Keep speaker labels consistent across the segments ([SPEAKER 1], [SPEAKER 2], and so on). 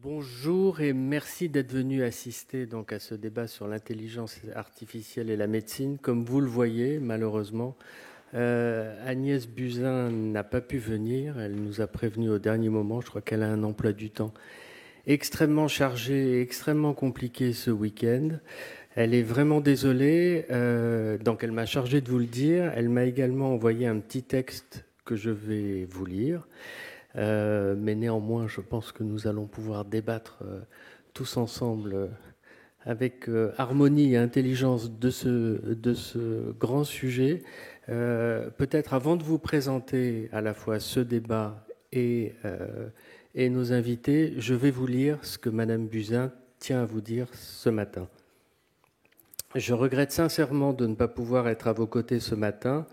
[SPEAKER 1] Bonjour et merci d'être venu assister donc à ce débat sur l'intelligence artificielle et la médecine. Comme vous le voyez, malheureusement, Agnès Buzyn n'a pas pu venir. Elle nous a prévenu au dernier moment. Je crois qu'elle a un emploi du temps extrêmement chargé et extrêmement compliqué ce week-end. Elle est vraiment désolée. Donc elle m'a chargé de vous le dire. Elle m'a également envoyé un petit texte que je vais vous lire. Mais néanmoins, je pense que nous allons pouvoir débattre tous ensemble avec harmonie et intelligence de ce grand sujet. Peut-être avant de vous présenter à la fois ce débat et nos invités, je vais vous lire ce que Madame Buzyn tient à vous dire ce matin. Je regrette sincèrement de ne pas pouvoir être à vos côtés ce matin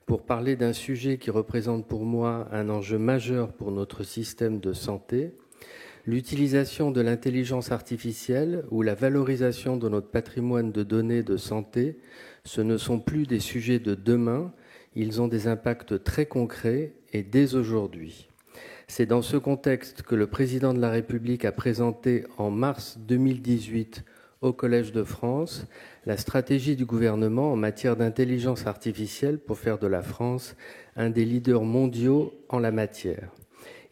[SPEAKER 1] pour parler d'un sujet qui représente pour moi un enjeu majeur pour notre système de santé, l'utilisation de l'intelligence artificielle ou la valorisation de notre patrimoine de données de santé. Ce ne sont plus des sujets de demain, ils ont des impacts très concrets et dès aujourd'hui. C'est dans ce contexte que le président de la République a présenté en mars 2018 au Collège de France la stratégie du gouvernement en matière d'intelligence artificielle pour faire de la France un des leaders mondiaux en la matière.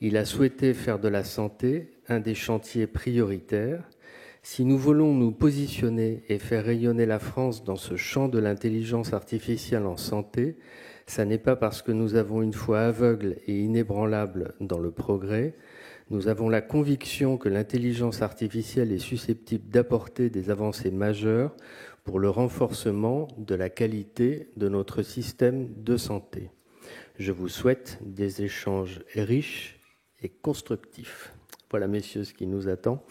[SPEAKER 1] Il a souhaité faire de la santé un des chantiers prioritaires. Si nous voulons nous positionner et faire rayonner la France dans ce champ de l'intelligence artificielle en santé, ça n'est pas parce que nous avons une foi aveugle et inébranlable dans le progrès. Nous avons la conviction que l'intelligence artificielle est susceptible d'apporter des avancées majeures pour le renforcement de la qualité de notre système de santé. Je vous souhaite des échanges riches et constructifs. Voilà, messieurs, ce qui nous attend.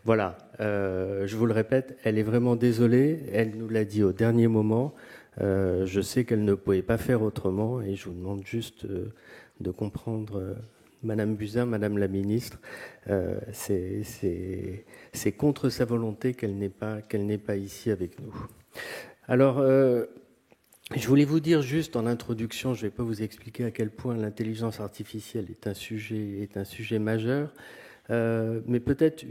[SPEAKER 1] Voilà, je vous le répète, elle est vraiment désolée. Elle nous l'a dit au dernier moment. Je sais qu'elle ne pouvait pas faire autrement et je vous demande juste de comprendre, Madame Buzyn, Madame la Ministre, c'est contre sa volonté qu'elle n'est pas ici avec nous. Alors, je voulais vous dire juste en introduction, je ne vais pas vous expliquer à quel point l'intelligence artificielle est un sujet majeur, mais peut-être,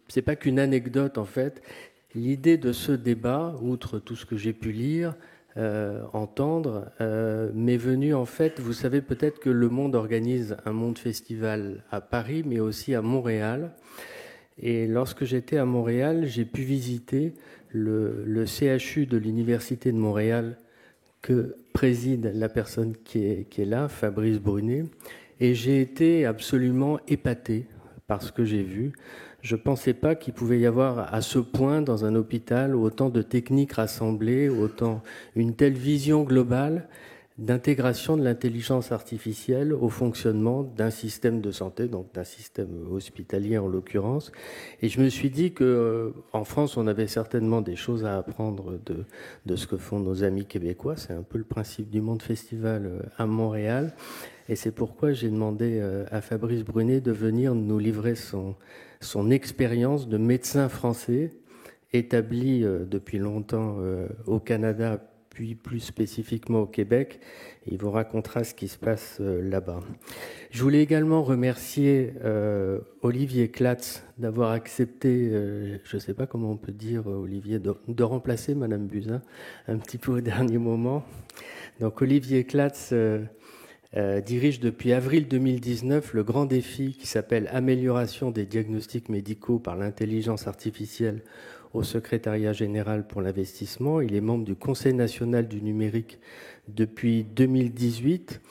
[SPEAKER 1] c'est pas qu'une anecdote en fait. L'idée de ce débat, outre tout ce que j'ai pu lire, entendre, m'est venue en fait, vous savez peut-être que Le Monde organise un Monde Festival à Paris, mais aussi à Montréal. Et lorsque j'étais à Montréal, j'ai pu visiter le CHU de l'Université de Montréal que préside la personne qui est là, Fabrice Brunet, et j'ai été absolument épaté par ce que j'ai vu. Je ne pensais pas qu'il pouvait y avoir à ce point dans un hôpital autant de techniques rassemblées, autant une telle vision globale d'intégration de l'intelligence artificielle au fonctionnement d'un système de santé, donc d'un système hospitalier en l'occurrence. Et je me suis dit qu'en France, on avait certainement des choses à apprendre de ce que font nos amis québécois. C'est un peu le principe du Monde Festival à Montréal. Et c'est pourquoi j'ai demandé à Fabrice Brunet de venir nous livrer son expérience de médecin français établi depuis longtemps au Canada, puis plus spécifiquement au Québec. Il vous racontera ce qui se passe là-bas. Je voulais également remercier Olivier Clatz d'avoir accepté, je ne sais pas comment on peut dire, Olivier, de remplacer Madame Buzyn un petit peu au dernier moment. Donc Olivier Clatz dirige depuis avril 2019 le grand défi qui s'appelle « Amélioration des diagnostics médicaux par l'intelligence artificielle » au secrétariat général pour l'investissement. Il est membre du Conseil national du numérique depuis 2018.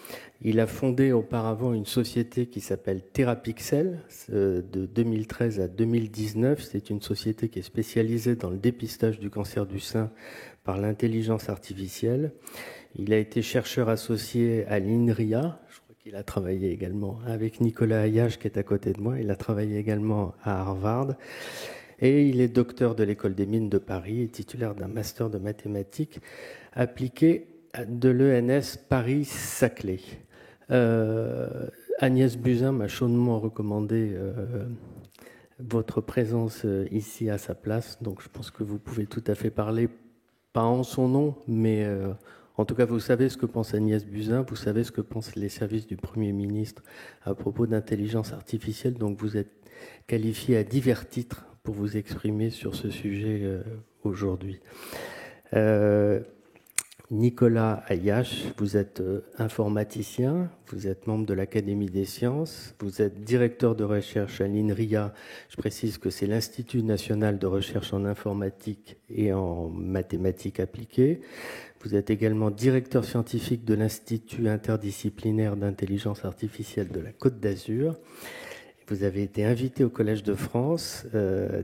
[SPEAKER 1] Il a fondé auparavant une société qui s'appelle Therapixel de 2013 à 2019. C'est une société qui est spécialisée dans le dépistage du cancer du sein par l'intelligence artificielle. Il a été chercheur associé à l'INRIA. Je crois qu'il a travaillé également avec Nicolas Ayache qui est à côté de moi. Il a travaillé également à Harvard. Et il est docteur de l'École des mines de Paris et titulaire d'un master de mathématiques appliquées de l'ENS Paris-Saclay. Agnès Buzyn m'a chaudement recommandé votre présence ici à sa place. Donc je pense que vous pouvez tout à fait parler, pas en son nom, mais En tout cas, vous savez ce que pense Agnès Buzyn, vous savez ce que pensent les services du Premier ministre à propos d'intelligence artificielle, donc vous êtes qualifié à divers titres pour vous exprimer sur ce sujet aujourd'hui. Nicolas Ayache, vous êtes informaticien, vous êtes membre de l'Académie des sciences, vous êtes directeur de recherche à l'INRIA, je précise que c'est l'Institut national de recherche en informatique et en mathématiques appliquées. Vous êtes également directeur scientifique de l'Institut interdisciplinaire d'intelligence artificielle de la Côte d'Azur. Vous avez été invité au Collège de France,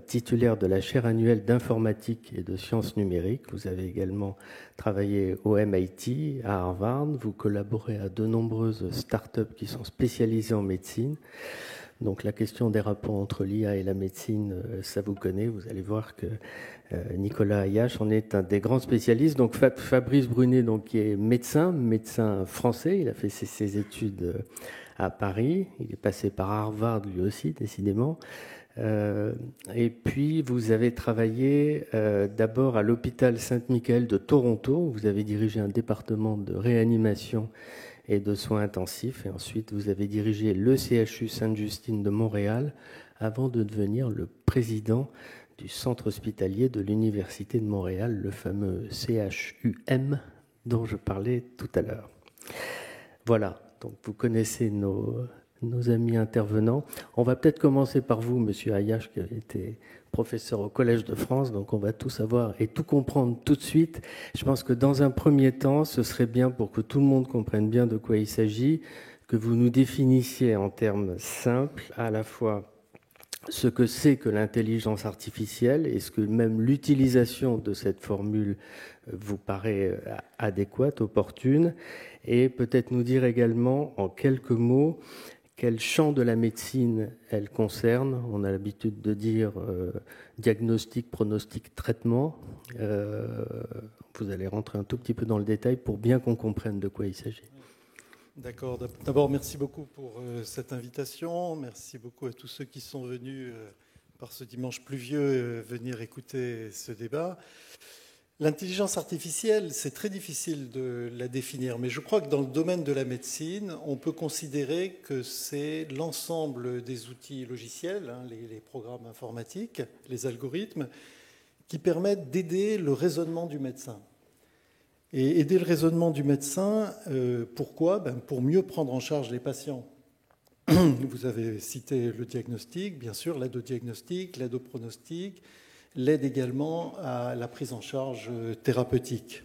[SPEAKER 1] titulaire de la chaire annuelle d'informatique et de sciences numériques. Vous avez également travaillé au MIT, à Harvard. Vous collaborez à de nombreuses startups qui sont spécialisées en médecine. Donc la question des rapports entre l'IA et la médecine, ça vous connaît. Vous allez voir que Nicolas Ayache en est un des grands spécialistes. Donc Fabrice Brunet, donc, qui est médecin français. Il a fait ses études à Paris. Il est passé par Harvard lui aussi, décidément. Et puis, vous avez travaillé d'abord à l'hôpital Saint-Michael de Toronto. Vous avez dirigé un département de réanimation et de soins intensifs. Et ensuite, vous avez dirigé le CHU Sainte-Justine de Montréal avant de devenir le président du centre hospitalier de l'Université de Montréal, le fameux CHUM dont je parlais tout à l'heure. Voilà. Donc, vous connaissez nos amis intervenants. On va peut-être commencer par vous, Monsieur Ayache, qui a été professeur au Collège de France. Donc, on va tout savoir et tout comprendre tout de suite. Je pense que dans un premier temps, ce serait bien, pour que tout le monde comprenne bien de quoi il s'agit, que vous nous définissiez en termes simples à la fois ce que c'est que l'intelligence artificielle et ce que même l'utilisation de cette formule vous paraît adéquate, opportune, et peut-être nous dire également en quelques mots quel champ de la médecine elle concerne. On a l'habitude de dire diagnostic, pronostic, traitement. Vous allez rentrer un tout petit peu dans le détail pour bien qu'on comprenne de quoi il s'agit.
[SPEAKER 2] D'accord. D'abord, merci beaucoup pour cette invitation. Merci beaucoup à tous ceux qui sont venus par ce dimanche pluvieux venir écouter ce débat. L'intelligence artificielle, c'est très difficile de la définir, mais je crois que dans le domaine de la médecine, on peut considérer que c'est l'ensemble des outils logiciels, les programmes informatiques, les algorithmes, qui permettent d'aider le raisonnement du médecin. Et aider le raisonnement du médecin, pourquoi ? Pour mieux prendre en charge les patients. Vous avez cité le diagnostic, bien sûr, l'aide au diagnostic, l'aide au pronostic, l'aide également à la prise en charge thérapeutique.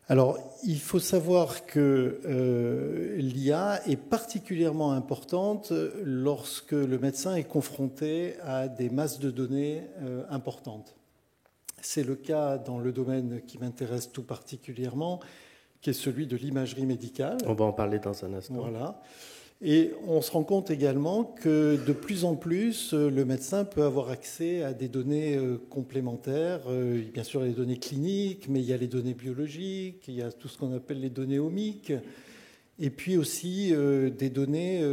[SPEAKER 2] Alors, il faut savoir que l'IA est particulièrement importante lorsque le médecin est confronté à des masses de données importantes. C'est le cas dans le domaine qui m'intéresse tout particulièrement, qui est celui de l'imagerie médicale.
[SPEAKER 1] On va en parler dans un instant.
[SPEAKER 2] Voilà. Et on se rend compte également que de plus en plus, le médecin peut avoir accès à des données complémentaires. Bien sûr, les données cliniques, mais il y a les données biologiques, il y a tout ce qu'on appelle les données omiques, et puis aussi des données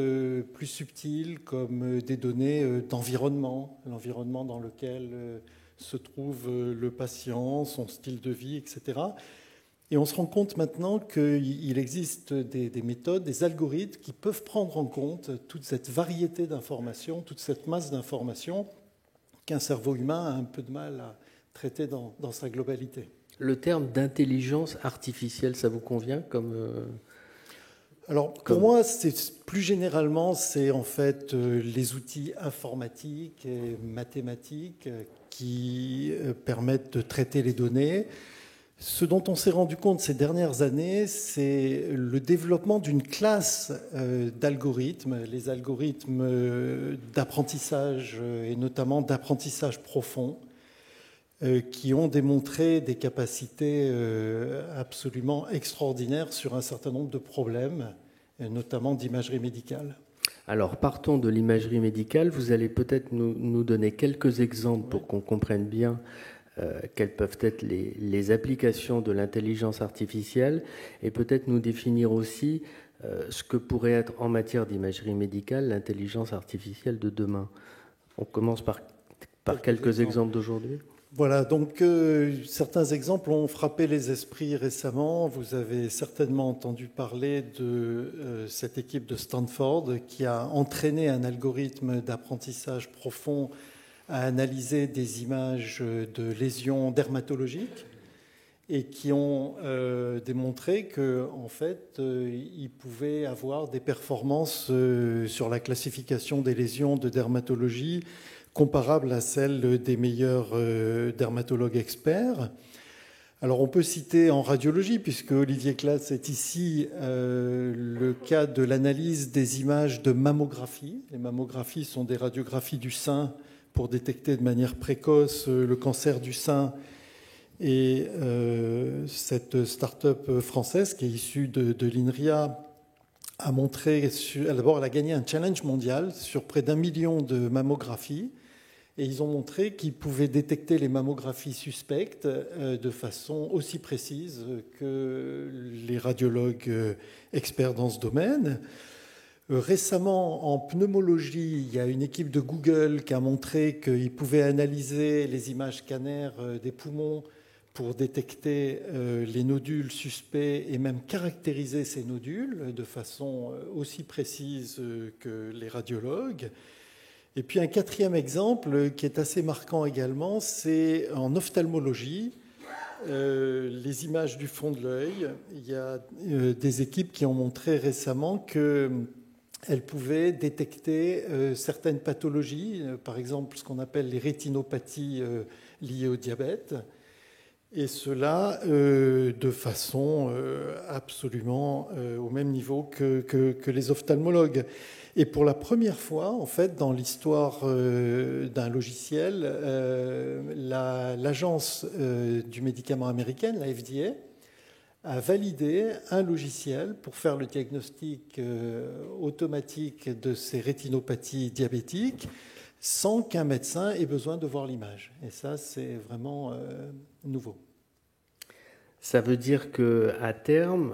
[SPEAKER 2] plus subtiles, comme des données d'environnement, l'environnement dans lequel se trouve le patient, son style de vie, etc. Et on se rend compte maintenant qu'il existe des méthodes, des algorithmes qui peuvent prendre en compte toute cette variété d'informations, toute cette masse d'informations qu'un cerveau humain a un peu de mal à traiter dans sa globalité.
[SPEAKER 1] Le terme d'intelligence artificielle, ça vous convient comme...
[SPEAKER 2] Alors, pour moi, plus généralement, c'est en fait les outils informatiques et mathématiques qui permettent de traiter les données. Ce dont on s'est rendu compte ces dernières années, c'est le développement d'une classe d'algorithmes, les algorithmes d'apprentissage et notamment d'apprentissage profond, qui ont démontré des capacités absolument extraordinaires sur un certain nombre de problèmes, notamment d'imagerie médicale.
[SPEAKER 1] Alors, partons de l'imagerie médicale. Vous allez peut-être nous donner quelques exemples pour qu'on comprenne bien quelles peuvent être les applications de l'intelligence artificielle et peut-être nous définir aussi ce que pourrait être en matière d'imagerie médicale l'intelligence artificielle de demain. On commence par quelques exemples d'aujourd'hui.
[SPEAKER 2] Voilà, donc certains exemples ont frappé les esprits récemment. Vous avez certainement entendu parler de cette équipe de Stanford qui a entraîné un algorithme d'apprentissage profond à analyser des images de lésions dermatologiques et qui ont démontré qu'en fait, ils pouvaient avoir des performances sur la classification des lésions de dermatologie comparables à celles des meilleurs dermatologues experts. Alors on peut citer en radiologie, puisque Olivier Claes est ici, le cas de l'analyse des images de mammographie. Les mammographies sont des radiographies du sein pour détecter de manière précoce le cancer du sein. Et cette start-up française qui est issue de l'INRIA a montré, d'abord elle a gagné un challenge mondial sur près d'1 million de mammographies. Et ils ont montré qu'ils pouvaient détecter les mammographies suspectes de façon aussi précise que les radiologues experts dans ce domaine. Récemment, en pneumologie, il y a une équipe de Google qui a montré qu'ils pouvaient analyser les images scanners des poumons pour détecter les nodules suspects et même caractériser ces nodules de façon aussi précise que les radiologues. Et puis un quatrième exemple qui est assez marquant également, c'est en ophtalmologie, les images du fond de l'œil. Il y a des équipes qui ont montré récemment qu'elles pouvaient détecter certaines pathologies, par exemple ce qu'on appelle les rétinopathies liées au diabète, et cela de façon absolument au même niveau que les ophtalmologues. Et pour la première fois, en fait, dans l'histoire d'un logiciel, l'agence du médicament américaine, la FDA, a validé un logiciel pour faire le diagnostic automatique de ces rétinopathies diabétiques sans qu'un médecin ait besoin de voir l'image. Et ça, c'est vraiment nouveau.
[SPEAKER 1] Ça veut dire qu'à terme,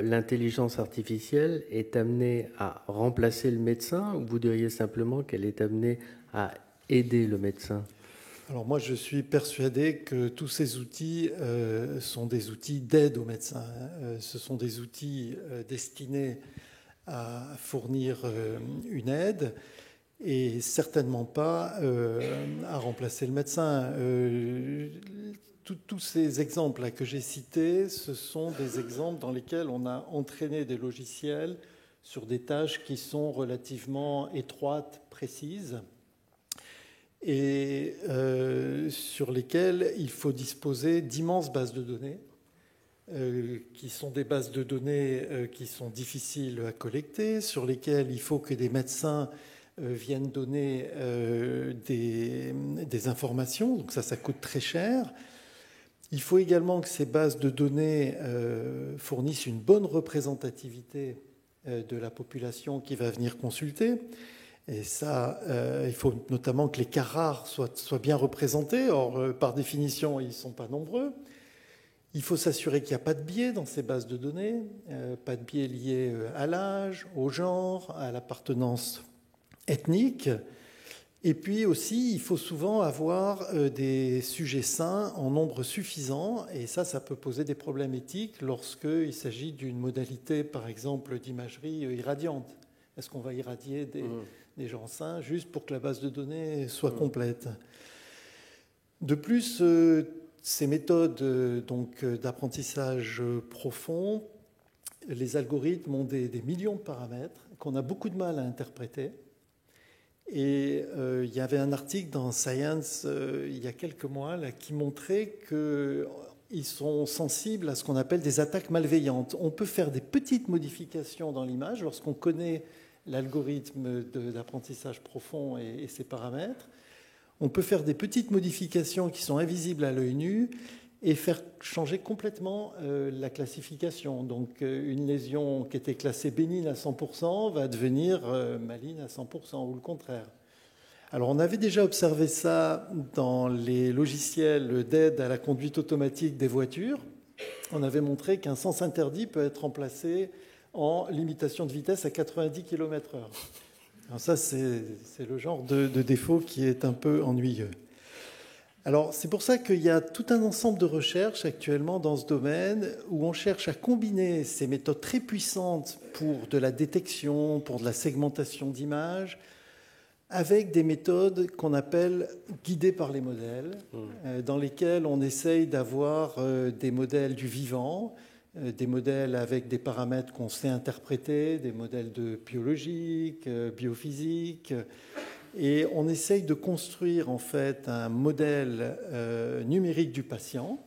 [SPEAKER 1] l'intelligence artificielle est amenée à remplacer le médecin, ou vous diriez simplement qu'elle est amenée à aider le médecin?
[SPEAKER 2] Alors moi, je suis persuadé que tous ces outils sont des outils d'aide aux médecins. Ce sont des outils destinés à fournir une aide et certainement pas à remplacer le médecin. Tous ces exemples que j'ai cités, ce sont des exemples dans lesquels on a entraîné des logiciels sur des tâches qui sont relativement étroites, précises, et sur lesquelles il faut disposer d'immenses bases de données, qui sont des bases de données qui sont difficiles à collecter, sur lesquelles il faut que des médecins viennent donner des informations, donc ça coûte très cher. Il faut également que ces bases de données fournissent une bonne représentativité de la population qui va venir consulter. Et ça, il faut notamment que les cas rares soient bien représentés. Or, par définition, ils ne sont pas nombreux. Il faut s'assurer qu'il n'y a pas de biais dans ces bases de données, pas de biais liés à l'âge, au genre, à l'appartenance ethnique. Et puis aussi, il faut souvent avoir des sujets sains en nombre suffisant, et ça peut poser des problèmes éthiques lorsqu'il s'agit d'une modalité, par exemple, d'imagerie irradiante. Est-ce qu'on va irradier des gens sains juste pour que la base de données soit complète? De plus, ces méthodes d'apprentissage profond, les algorithmes ont des millions de paramètres qu'on a beaucoup de mal à interpréter. Et il y avait un article dans Science il y a quelques mois qui montrait qu'ils sont sensibles à ce qu'on appelle des attaques malveillantes. On peut faire des petites modifications dans l'image lorsqu'on connaît l'algorithme d'apprentissage profond et ses paramètres. On peut faire des petites modifications qui sont invisibles à l'œil nu et faire changer complètement la classification. Donc une lésion qui était classée bénigne à 100% va devenir maligne à 100% ou le contraire. Alors on avait déjà observé ça dans les logiciels d'aide à la conduite automatique des voitures. On avait montré qu'un sens interdit peut être remplacé en limitation de vitesse à 90 km/h. Alors ça, c'est le genre de défaut qui est un peu ennuyeux. Alors, c'est pour ça qu'il y a tout un ensemble de recherches actuellement dans ce domaine où on cherche à combiner ces méthodes très puissantes pour de la détection, pour de la segmentation d'images, avec des méthodes qu'on appelle guidées par les modèles, dans lesquelles on essaye d'avoir des modèles du vivant, des modèles avec des paramètres qu'on sait interpréter, des modèles de biologique, biophysique. Et on essaye de construire en fait un modèle numérique du patient,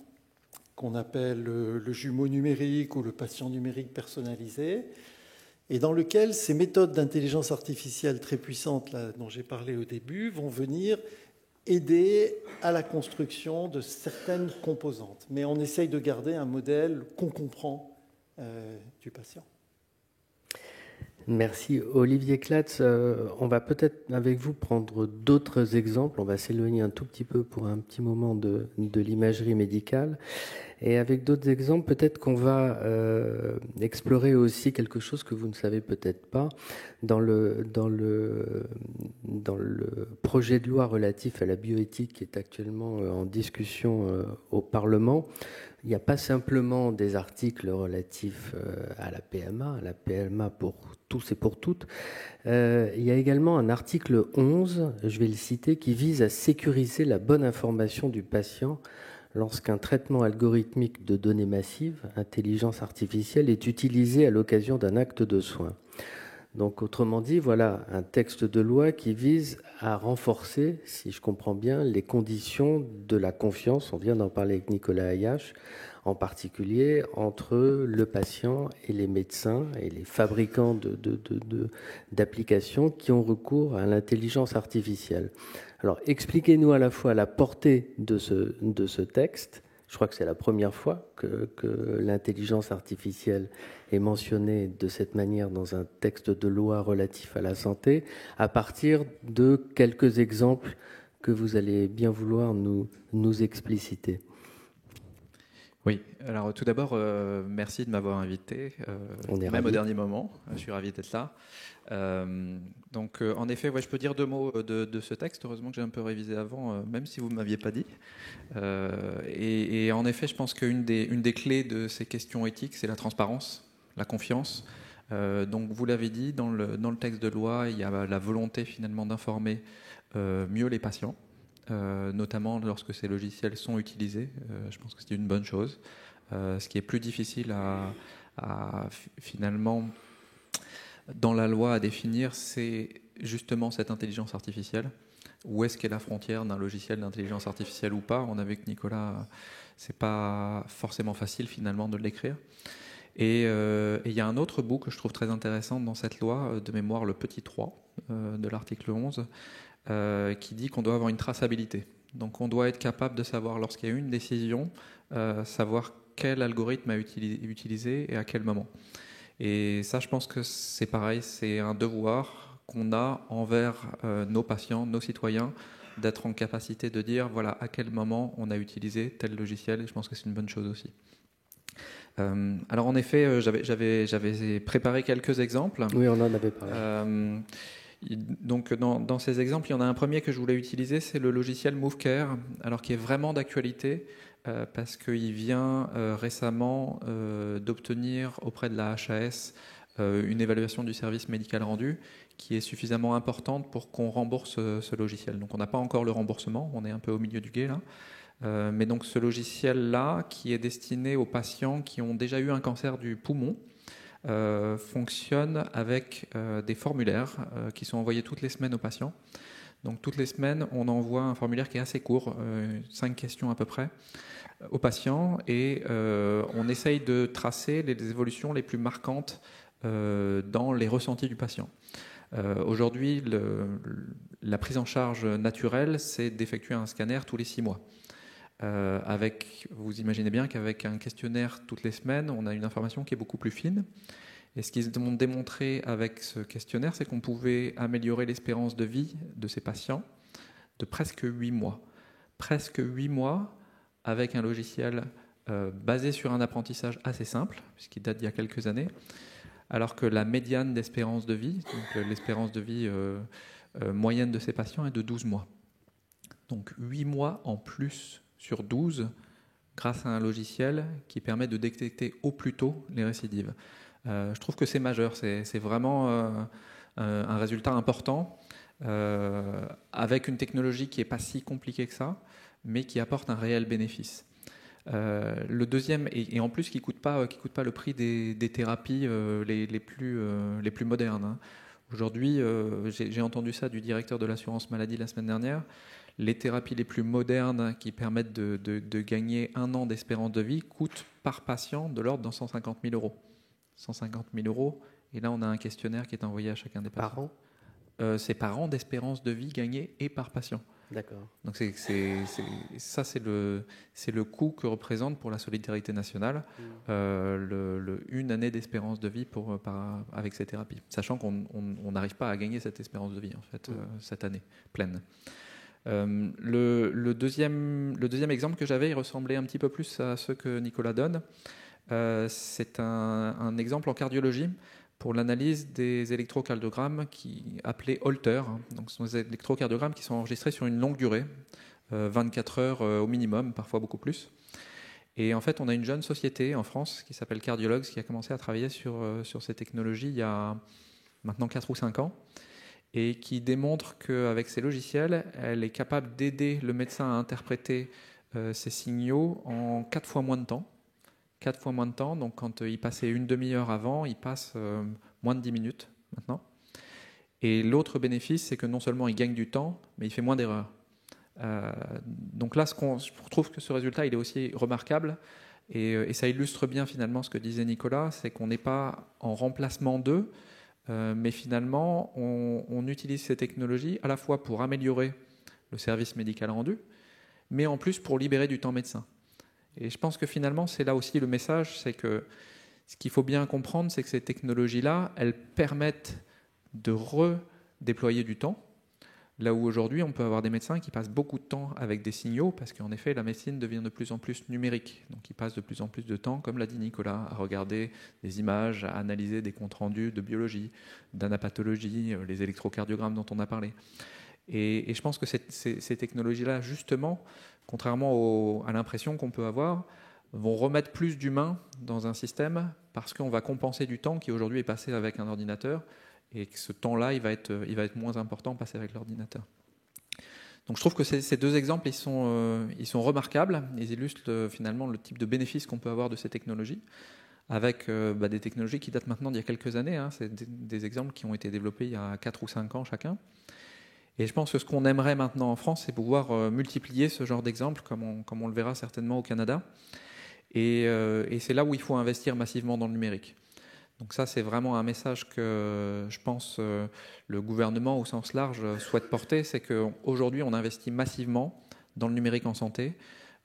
[SPEAKER 2] qu'on appelle le jumeau numérique ou le patient numérique personnalisé, et dans lequel ces méthodes d'intelligence artificielle très puissantes là, dont j'ai parlé au début vont venir aider à la construction de certaines composantes. Mais on essaye de garder un modèle qu'on comprend du patient.
[SPEAKER 1] Merci. Olivier Clatz, on va peut-être avec vous prendre d'autres exemples. On va s'éloigner un tout petit peu pour un petit moment de l'imagerie médicale. Et avec d'autres exemples, peut-être qu'on va explorer aussi quelque chose que vous ne savez peut-être pas. Dans le projet de loi relatif à la bioéthique qui est actuellement en discussion au Parlement, il n'y a pas simplement des articles relatifs à la PMA pour tous et pour toutes. Il y a également un article 11, je vais le citer, qui vise à sécuriser la bonne information du patient lorsqu'un traitement algorithmique de données massives, intelligence artificielle, est utilisé à l'occasion d'un acte de soin. Donc, autrement dit, voilà un texte de loi qui vise à renforcer, si je comprends bien, les conditions de la confiance, on vient d'en parler avec Nicolas Ayache, en particulier entre le patient et les médecins et les fabricants d'applications qui ont recours à l'intelligence artificielle. Alors, expliquez-nous à la fois la portée de ce texte. Je crois que c'est la première fois que l'intelligence artificielle est mentionnée de cette manière dans un texte de loi relatif à la santé, à partir de quelques exemples que vous allez bien vouloir nous expliciter.
[SPEAKER 3] Oui, alors tout d'abord, merci de m'avoir invité, même au dernier moment, je suis ravi d'être là. Donc, en effet, ouais, je peux dire deux mots de ce texte. Heureusement que j'ai un peu révisé avant, même si vous ne m'aviez pas dit. Et en effet, je pense qu'une des clés de ces questions éthiques, c'est la transparence, la confiance. Donc, vous l'avez dit, dans le texte de loi, il y a la volonté finalement d'informer mieux les patients, notamment lorsque ces logiciels sont utilisés. Je pense que c'est une bonne chose. Ce qui est plus difficile à finalement dans la loi à définir, c'est justement cette intelligence artificielle. Où est-ce qu'est la frontière d'un logiciel d'intelligence artificielle ou pas? On a vu que Nicolas, c'est pas forcément facile finalement de l'écrire. Et il y a un autre bout que je trouve très intéressant dans cette loi, de mémoire le petit 3 de l'article 11, qui dit qu'on doit avoir une traçabilité. Donc on doit être capable de savoir lorsqu'il y a eu une décision, savoir quel algorithme a utilisé et à quel moment. Et ça, je pense que c'est pareil, c'est un devoir qu'on a envers nos patients, nos citoyens, d'être en capacité de dire, voilà, à quel moment on a utilisé tel logiciel, et je pense que c'est une bonne chose aussi. Alors en effet, j'avais préparé quelques exemples.
[SPEAKER 1] Oui, on en avait parlé.
[SPEAKER 3] Donc dans ces exemples, il y en a un premier que je voulais utiliser, c'est le logiciel MoveCare, alors qui est vraiment d'actualité, parce qu'il vient récemment d'obtenir auprès de la HAS une évaluation du service médical rendu qui est suffisamment importante pour qu'on rembourse ce logiciel. Donc on n'a pas encore le remboursement, on est un peu au milieu du gué là. Mais donc ce logiciel-là, qui est destiné aux patients qui ont déjà eu un cancer du poumon, fonctionne avec des formulaires qui sont envoyés toutes les semaines aux patients. Donc toutes les semaines, on envoie un formulaire qui est assez court, 5 questions à peu près, aux patients, et on essaye de tracer les évolutions les plus marquantes dans les ressentis du patient. Aujourd'hui, la prise en charge naturelle, c'est d'effectuer un scanner tous les 6 mois. Vous imaginez bien qu'avec un questionnaire toutes les semaines, on a une information qui est beaucoup plus fine. Et ce qu'ils ont démontré avec ce questionnaire, c'est qu'on pouvait améliorer l'espérance de vie de ces patients de presque 8 mois. Presque 8 mois avec un logiciel basé sur un apprentissage assez simple, puisqu'il date d'il y a quelques années, alors que la médiane d'espérance de vie, donc l'espérance de vie moyenne de ces patients est de 12 mois. donc 8 mois en plus sur 12, grâce à un logiciel qui permet de détecter au plus tôt les récidives. Je trouve que c'est majeur, c'est vraiment un résultat important, avec une technologie qui n'est pas si compliquée que ça, mais qui apporte un réel bénéfice. Le deuxième, et en plus qui coûte pas le prix des thérapies les plus modernes. Hein. Aujourd'hui, j'ai entendu ça du directeur de l'assurance maladie la semaine dernière. Les thérapies les plus modernes qui permettent de gagner 1 an d'espérance de vie coûtent par patient de l'ordre de 150 000 euros. 150 000 euros. Et là, on a un questionnaire qui est envoyé à chacun des patients.
[SPEAKER 1] Par an ?
[SPEAKER 3] C'est par an d'espérance de vie gagnée et par patient.
[SPEAKER 1] D'accord.
[SPEAKER 3] Donc ça, c'est le coût que représente pour la solidarité nationale une année d'espérance de vie avec ces thérapies, sachant qu'on n'arrive pas à gagner cette espérance de vie en fait cette année pleine. Le deuxième exemple que j'avais, il ressemblait un petit peu plus à ceux que Nicolas donne. C'est un exemple en cardiologie pour l'analyse des électrocardiogrammes appelés Holter. Donc, ce sont des électrocardiogrammes qui sont enregistrés sur une longue durée, 24 heures au minimum, parfois beaucoup plus. Et en fait, on a une jeune société en France qui s'appelle Cardiologues qui a commencé à travailler sur ces technologies il y a maintenant 4 ou 5 ans et qui démontre qu'avec ces logiciels, elle est capable d'aider le médecin à interpréter ces signaux en 4 fois moins de temps. 4 fois moins de temps, donc quand il passait une demi-heure avant, il passe moins de 10 minutes maintenant. Et l'autre bénéfice, c'est que non seulement il gagne du temps, mais il fait moins d'erreurs. Donc là, je trouve que ce résultat, il est aussi remarquable, et ça illustre bien finalement ce que disait Nicolas, c'est qu'on n'est pas en remplacement d'eux, mais finalement, on utilise ces technologies à la fois pour améliorer le service médical rendu, mais en plus pour libérer du temps médecin. Et je pense que finalement, c'est là aussi le message, c'est que ce qu'il faut bien comprendre, c'est que ces technologies-là, elles permettent de redéployer du temps, là où aujourd'hui, on peut avoir des médecins qui passent beaucoup de temps avec des signaux, parce qu'en effet, la médecine devient de plus en plus numérique. Donc, ils passent de plus en plus de temps, comme l'a dit Nicolas, à regarder des images, à analyser des comptes rendus de biologie, d'anapathologie, les électrocardiogrammes dont on a parlé. Et je pense que ces technologies-là, justement, contrairement à l'impression qu'on peut avoir, vont remettre plus d'humain dans un système parce qu'on va compenser du temps qui aujourd'hui est passé avec un ordinateur et que ce temps-là, il va être moins important passé avec l'ordinateur. Donc je trouve que ces deux exemples, ils sont remarquables. Ils illustrent finalement le type de bénéfice qu'on peut avoir de ces technologies avec des technologies qui datent maintenant d'il y a quelques années. Hein. C'est des exemples qui ont été développés il y a 4 ou 5 ans chacun. Et je pense que ce qu'on aimerait maintenant en France, c'est pouvoir multiplier ce genre d'exemples, comme on le verra certainement au Canada. Et c'est là où il faut investir massivement dans le numérique. Donc ça, c'est vraiment un message que je pense le gouvernement au sens large souhaite porter, c'est qu'aujourd'hui, on investit massivement dans le numérique en santé.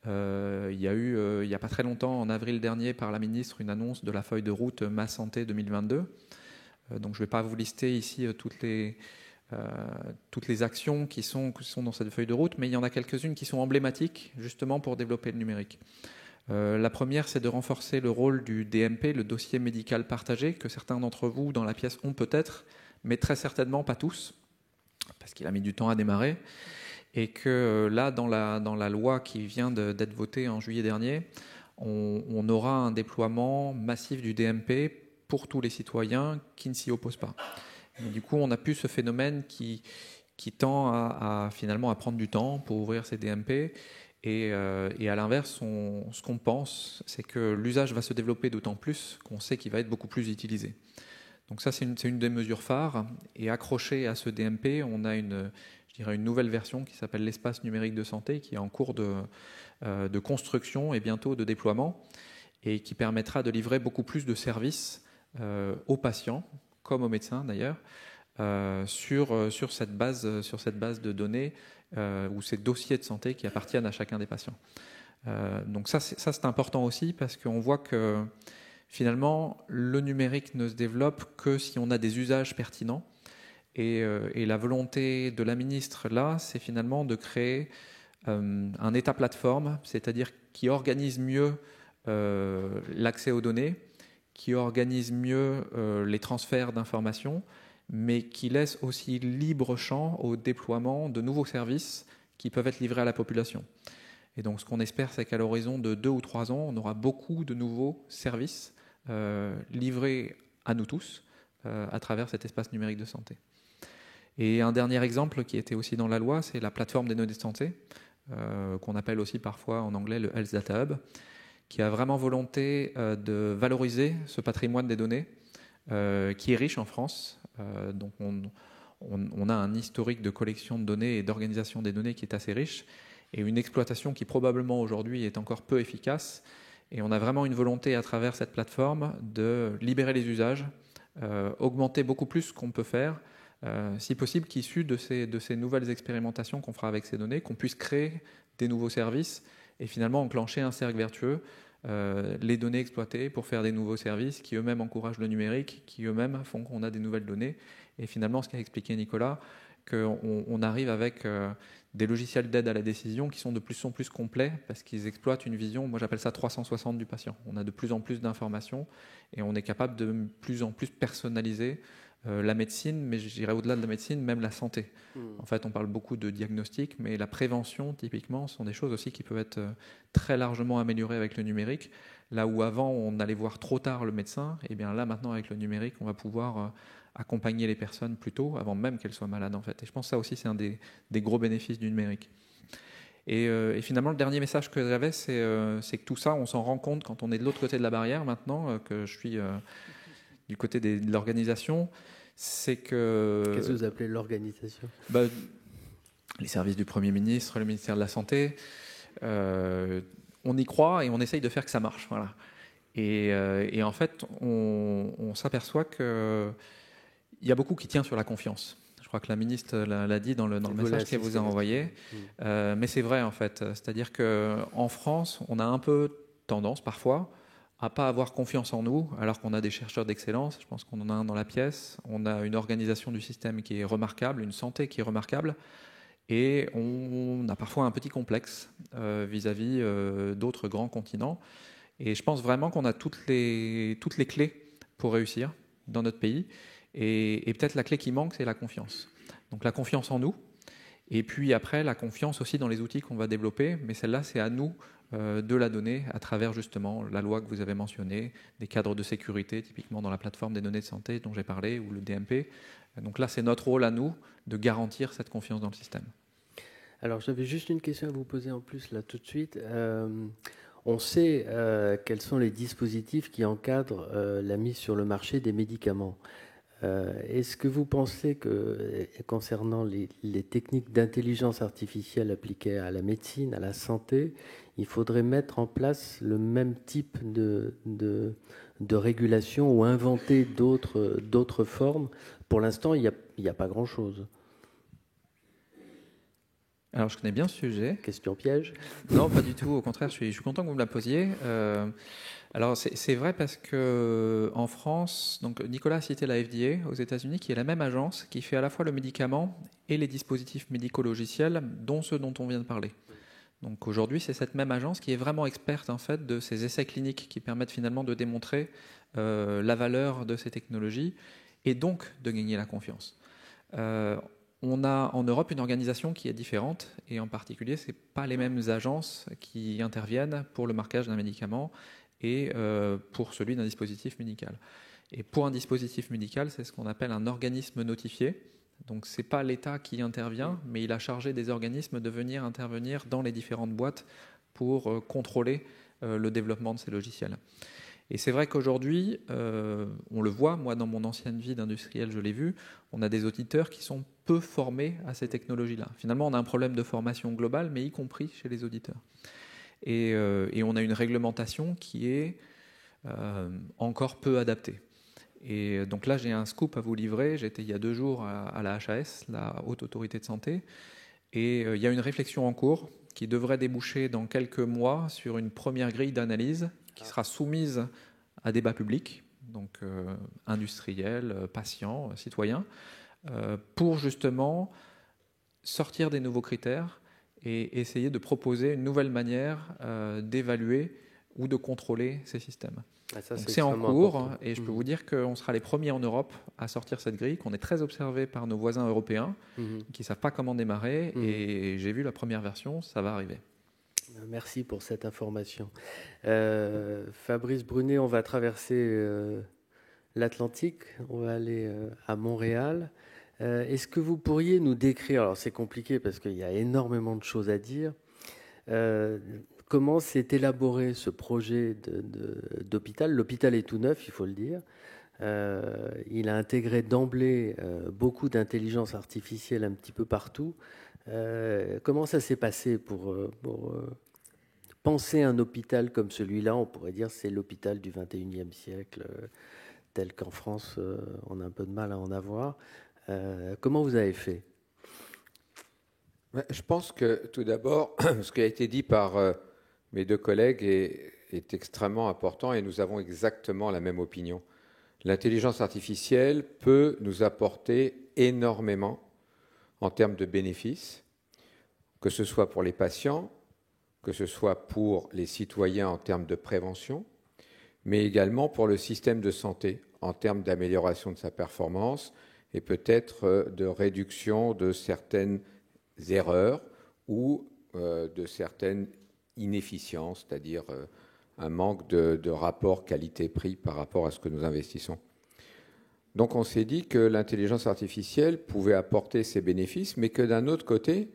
[SPEAKER 3] Il y a eu, il n'y a pas très longtemps, en avril dernier, par la ministre, une annonce de la feuille de route Ma Santé 2022. Donc je ne vais pas vous lister ici toutes les actions qui sont dans cette feuille de route, mais il y en a quelques-unes qui sont emblématiques justement pour développer le numérique. La première, c'est de renforcer le rôle du DMP, le dossier médical partagé, que certains d'entre vous dans la pièce ont peut-être, mais très certainement pas tous, parce qu'il a mis du temps à démarrer, et que là, dans la loi qui vient d'être votée en juillet dernier, on aura un déploiement massif du DMP pour tous les citoyens qui ne s'y opposent pas. Et du coup, on a pu ce phénomène qui tend à finalement à prendre du temps pour ouvrir ces DMP. Et à l'inverse, ce qu'on pense, c'est que l'usage va se développer d'autant plus qu'on sait qu'il va être beaucoup plus utilisé. Donc ça, c'est une des mesures phares. Et accroché à ce DMP, on a une nouvelle version qui s'appelle l'espace numérique de santé, qui est en cours de construction et bientôt de déploiement, et qui permettra de livrer beaucoup plus de services aux patients, comme aux médecins d'ailleurs, sur cette base de données ou ces dossiers de santé qui appartiennent à chacun des patients. Donc ça c'est important aussi parce qu'on voit que finalement le numérique ne se développe que si on a des usages pertinents et la volonté de la ministre là, c'est finalement de créer un État plateforme, c'est-à-dire qui organise mieux l'accès aux données, qui organise mieux les transferts d'informations, mais qui laisse aussi libre champ au déploiement de nouveaux services qui peuvent être livrés à la population. Et donc ce qu'on espère, c'est qu'à l'horizon de 2 ou 3 ans, on aura beaucoup de nouveaux services livrés à nous tous à travers cet espace numérique de santé. Et un dernier exemple qui était aussi dans la loi, c'est la plateforme des données de santé, qu'on appelle aussi parfois en anglais le Health Data Hub, qui a vraiment volonté de valoriser ce patrimoine des données qui est riche en France. Donc on a un historique de collection de données et d'organisation des données qui est assez riche, et une exploitation qui probablement aujourd'hui est encore peu efficace. Et on a vraiment une volonté à travers cette plateforme de libérer les usages, augmenter beaucoup plus ce qu'on peut faire, si possible qu'issu de ces nouvelles expérimentations qu'on fera avec ces données, qu'on puisse créer des nouveaux services et finalement enclencher un cercle vertueux, les données exploitées pour faire des nouveaux services qui eux-mêmes encouragent le numérique, qui eux-mêmes font qu'on a des nouvelles données. Et finalement, ce qu'a expliqué Nicolas, qu'on arrive avec des logiciels d'aide à la décision qui sont de plus en plus complets parce qu'ils exploitent une vision, moi j'appelle ça 360 du patient. On a de plus en plus d'informations et on est capable de plus en plus personnaliser la médecine, mais je dirais au-delà de la médecine, même la santé. En fait, on parle beaucoup de diagnostic, mais la prévention, typiquement, sont des choses aussi qui peuvent être très largement améliorées avec le numérique. Là où avant, on allait voir trop tard le médecin, et bien là, maintenant, avec le numérique, on va pouvoir accompagner les personnes plus tôt, avant même qu'elles soient malades, en fait. Et je pense que ça aussi, c'est un des gros bénéfices du numérique. Et finalement, le dernier message que j'avais, c'est que tout ça, on s'en rend compte quand on est de l'autre côté de la barrière, maintenant, que je suis du côté de l'organisation, c'est que...
[SPEAKER 1] Qu'est-ce que vous appelez l'organisation ?
[SPEAKER 3] Les services du Premier ministre, le ministère de la Santé, on y croit et on essaye de faire que ça marche. Voilà. Et en fait, on s'aperçoit qu'il y a beaucoup qui tient sur la confiance. Je crois que la ministre l'a dit dans le message qu'elle vous a envoyé. Mais c'est vrai, en fait. C'est-à-dire qu'en France, on a un peu tendance, parfois, à pas avoir confiance en nous, alors qu'on a des chercheurs d'excellence. Je pense qu'on en a un dans la pièce. On a une organisation du système qui est remarquable, une santé qui est remarquable. Et on a parfois un petit complexe vis-à-vis d'autres grands continents. Et je pense vraiment qu'on a toutes les clés pour réussir dans notre pays. Et peut-être la clé qui manque, c'est la confiance. Donc la confiance en nous. Et puis après, la confiance aussi dans les outils qu'on va développer. Mais celle-là, c'est à nous de la donner à travers justement la loi que vous avez mentionnée, des cadres de sécurité, typiquement dans la plateforme des données de santé dont j'ai parlé, ou le DMP. Donc là, c'est notre rôle à nous de garantir cette confiance dans le système.
[SPEAKER 1] Alors, j'avais juste une question à vous poser en plus, là, tout de suite. On sait quels sont les dispositifs qui encadrent la mise sur le marché des médicaments. Est-ce que vous pensez que, concernant les techniques d'intelligence artificielle appliquées à la médecine, à la santé, il faudrait mettre en place le même type de régulation ou inventer d'autres formes? Pour l'instant, il n'y a pas grand-chose.
[SPEAKER 3] Alors, je connais bien ce sujet.
[SPEAKER 1] Question piège?
[SPEAKER 3] Non, pas du tout. Au contraire, je suis content que vous me la posiez. Alors, c'est vrai parce qu'en France, donc Nicolas a cité la FDA aux États-Unis, qui est la même agence qui fait à la fois le médicament et les dispositifs médico-logiciels, dont ceux dont on vient de parler. Donc aujourd'hui, c'est cette même agence qui est vraiment experte en fait de ces essais cliniques qui permettent finalement de démontrer la valeur de ces technologies et donc de gagner la confiance. On a en Europe une organisation qui est différente et en particulier, ce n'est pas les mêmes agences qui interviennent pour le marquage d'un médicament et pour celui d'un dispositif médical. Et pour un dispositif médical, c'est ce qu'on appelle un organisme notifié. Donc ce n'est pas l'État qui intervient, mais il a chargé des organismes de venir intervenir dans les différentes boîtes pour contrôler le développement de ces logiciels. Et c'est vrai qu'aujourd'hui, on le voit, moi dans mon ancienne vie d'industriel, je l'ai vu, on a des auditeurs qui sont peu formés à ces technologies-là. Finalement, on a un problème de formation globale, mais y compris chez les auditeurs. Et on a une réglementation qui est encore peu adaptée. Et donc là, j'ai un scoop à vous livrer. J'étais il y a 2 jours à la HAS, la Haute Autorité de Santé, et il y a une réflexion en cours qui devrait déboucher dans quelques mois sur une première grille d'analyse qui sera soumise à débat public, donc industriels, patients, citoyens, pour justement sortir des nouveaux critères et essayer de proposer une nouvelle manière d'évaluer ou de contrôler ces systèmes.
[SPEAKER 1] Ça,
[SPEAKER 3] donc c'est en cours,
[SPEAKER 1] important.
[SPEAKER 3] et je peux vous dire qu'on sera les premiers en Europe à sortir cette grille, qu'on est très observé par nos voisins européens, qui ne savent pas comment démarrer, et j'ai vu la première version, ça va arriver.
[SPEAKER 1] Merci pour cette information. Fabrice Brunet, on va traverser l'Atlantique, on va aller à Montréal. Est-ce que vous pourriez nous décrire, alors c'est compliqué parce qu'il y a énormément de choses à dire, comment s'est élaboré ce projet d'hôpital? L'hôpital est tout neuf, il faut le dire. Il a intégré d'emblée beaucoup d'intelligence artificielle un petit peu partout. Comment ça s'est passé pour penser un hôpital comme celui-là? On pourrait dire que c'est l'hôpital du 21e siècle, tel qu'en France, on a un peu de mal à en avoir. Comment vous avez fait?
[SPEAKER 4] Je pense que tout d'abord, ce qui a été dit par mes deux collègues est extrêmement important et nous avons exactement la même opinion. L'intelligence artificielle peut nous apporter énormément en termes de bénéfices, que ce soit pour les patients, que ce soit pour les citoyens en termes de prévention, mais également pour le système de santé en termes d'amélioration de sa performance et peut-être de réduction de certaines erreurs ou de certaines inefficiences, c'est-à-dire un manque de rapport qualité-prix par rapport à ce que nous investissons. Donc on s'est dit que l'intelligence artificielle pouvait apporter ses bénéfices, mais que d'un autre côté,